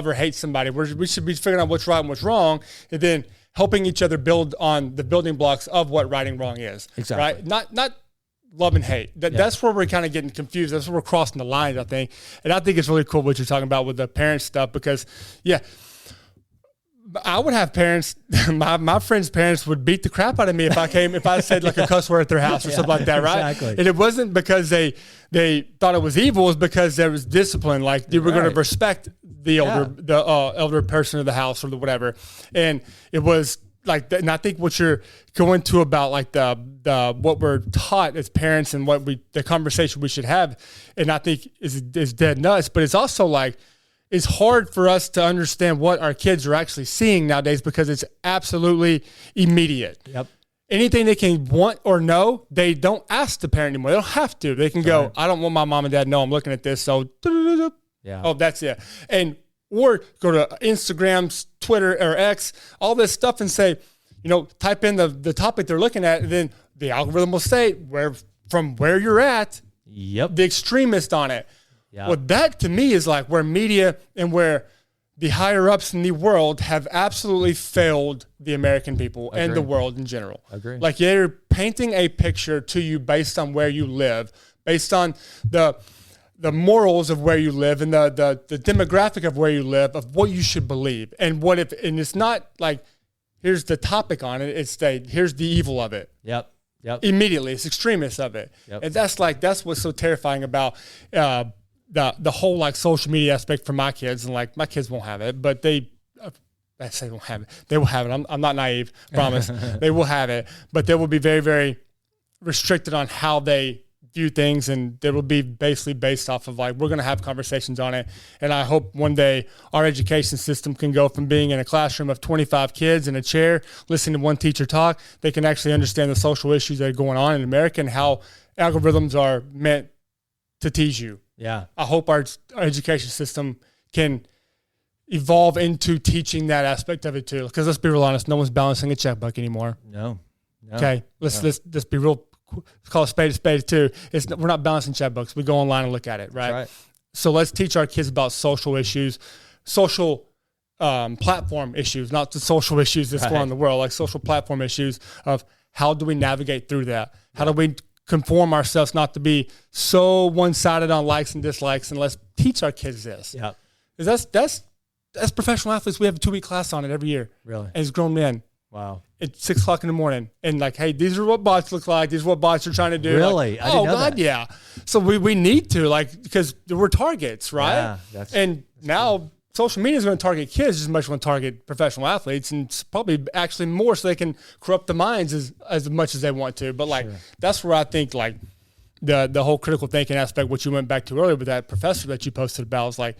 or hate somebody. We should be figuring out what's right and what's wrong, and then helping each other build on the building blocks of what right and wrong is. Exactly. Right? Not love and hate. That's where we're kind of getting confused. That's where we're crossing the lines, I think. And I think it's really cool what you're talking about with the parent stuff because, I would have parents, my friends' parents would beat the crap out of me if I said like a cuss word at their house or something like that, right? Exactly. And it wasn't because they thought it was evil, it was because there was discipline. Like they were going to respect the elder person of the house or the whatever. And it was like that. And I think what you're going to about like the what we're taught as parents and the conversation we should have, and I think is dead nuts. But it's also like, it's hard for us to understand what our kids are actually seeing nowadays because it's absolutely immediate. Yep. Anything they can want or know, they don't ask the parent anymore. They don't have to. They can go, I don't want my mom and dad to know I'm looking at this. So, oh, that's it. Or go to Instagram, Twitter, or X, all this stuff and say, type in the topic they're looking at, and then the algorithm will say from where you're at, the extremist on it. Yeah. Well, that to me is like where media and where the higher ups in the world have absolutely failed the American people and the world in general. Agree. Like they're painting a picture to you based on where you live, based on the morals of where you live and the demographic of where you live, of what you should believe. And and it's not like, here's the topic on it. It's here's the evil of it. Yep. Immediately. It's extremists of it. Yep. And that's what's so terrifying about, the whole like social media aspect for my kids, and like my kids won't have it, but I say they won't have it. They will have it. I'm not naive, promise. They will have it, but they will be very, very restricted on how they view things, and they will be basically based off of like, we're going to have conversations on it. And I hope one day our education system can go from being in a classroom of 25 kids in a chair, listening to one teacher talk, they can actually understand the social issues that are going on in America and how algorithms are meant to tease you. Yeah. I hope our education system can evolve into teaching that aspect of it too. Because let's be real honest, no one's balancing a checkbook anymore. No. Okay. Let's be real. Let's call a spade too. We're not balancing checkbooks. We go online and look at it, right? So let's teach our kids about social issues, social platform issues, not the social issues that's going on in the world, like social platform issues of how do we navigate through that? How do we conform ourselves not to be so one-sided on likes and dislikes, and let's teach our kids this. Yeah. Because that's professional athletes. We have a 2-week class on it every year. Really? As grown men. Wow. At 6 o'clock in the morning. And like, hey, these are what bots look like. These are what bots are trying to do. Really? Like, I didn't know God, that. yeah. So we need to, like, because we're targets, right? Yeah, that's now social media is going to target kids as much as going to target professional athletes, and it's probably actually more so they can corrupt the minds as much as they want to. But like, that's where I think like the whole critical thinking aspect, which you went back to earlier with that professor that you posted about, is like,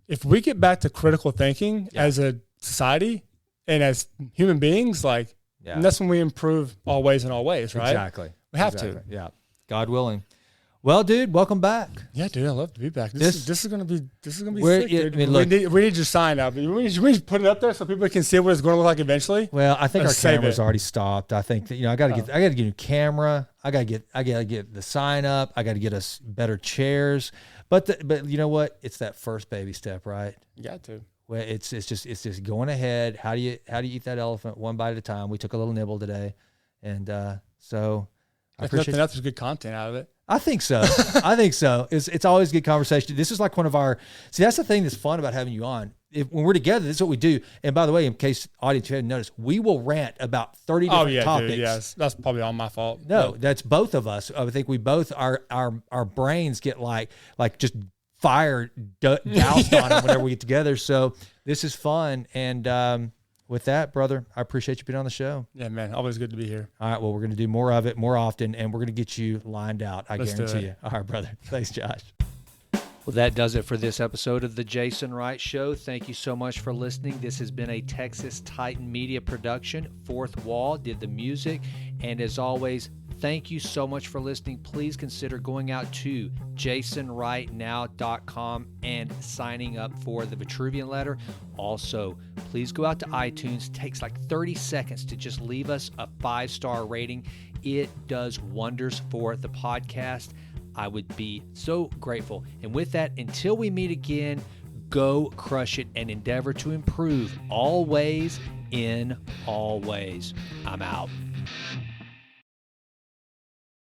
if we get back to critical thinking as a society and as human beings, like, and that's when we improve always in all ways, right? Exactly. We have to. Yeah. God willing. Well, dude, welcome back. Yeah, dude, I love to be back. This is gonna be sick, dude. I mean, look, we need your sign up. We need to put it up there so people can see what it's going to look like eventually. Well, I think our camera's already stopped. I think that, I got to get a new camera. I got to get the sign up. I got to get us better chairs. But you know what? It's that first baby step, right? You got to. Well, it's just going ahead. How do you eat that elephant one bite at a time? We took a little nibble today, and so I appreciate. Nothing else is good content out of it. I think so. It's always good conversation. This is like one of our. See, that's the thing that's fun about having you on. When we're together, this is what we do. And by the way, in case audience you hadn't noticed, we will rant about 30 different topics. Dude, yes, that's probably all my fault. No, that's both of us. I think we both our brains get like just fire doused on them whenever we get together. So this is fun. And with that, brother, I appreciate you being on the show. Yeah, man. Always good to be here. All right. Well, we're going to do more of it more often, and we're going to get you lined out. I guarantee you. All right, brother. Thanks, Josh. Well, that does it for this episode of The Jason Wright Show. Thank you so much for listening. This has been a Texas Titan Media production. Fourth Wall did the music. And as always, thank you so much for listening. Please consider going out to jasonwrightnow.com and signing up for the Vitruvian letter. Also, please go out to iTunes. It takes like 30 seconds to just leave us a 5-star rating. It does wonders for the podcast. I would be so grateful. And with that, until we meet again, Go crush it and endeavor to improve always in all ways. I'm out.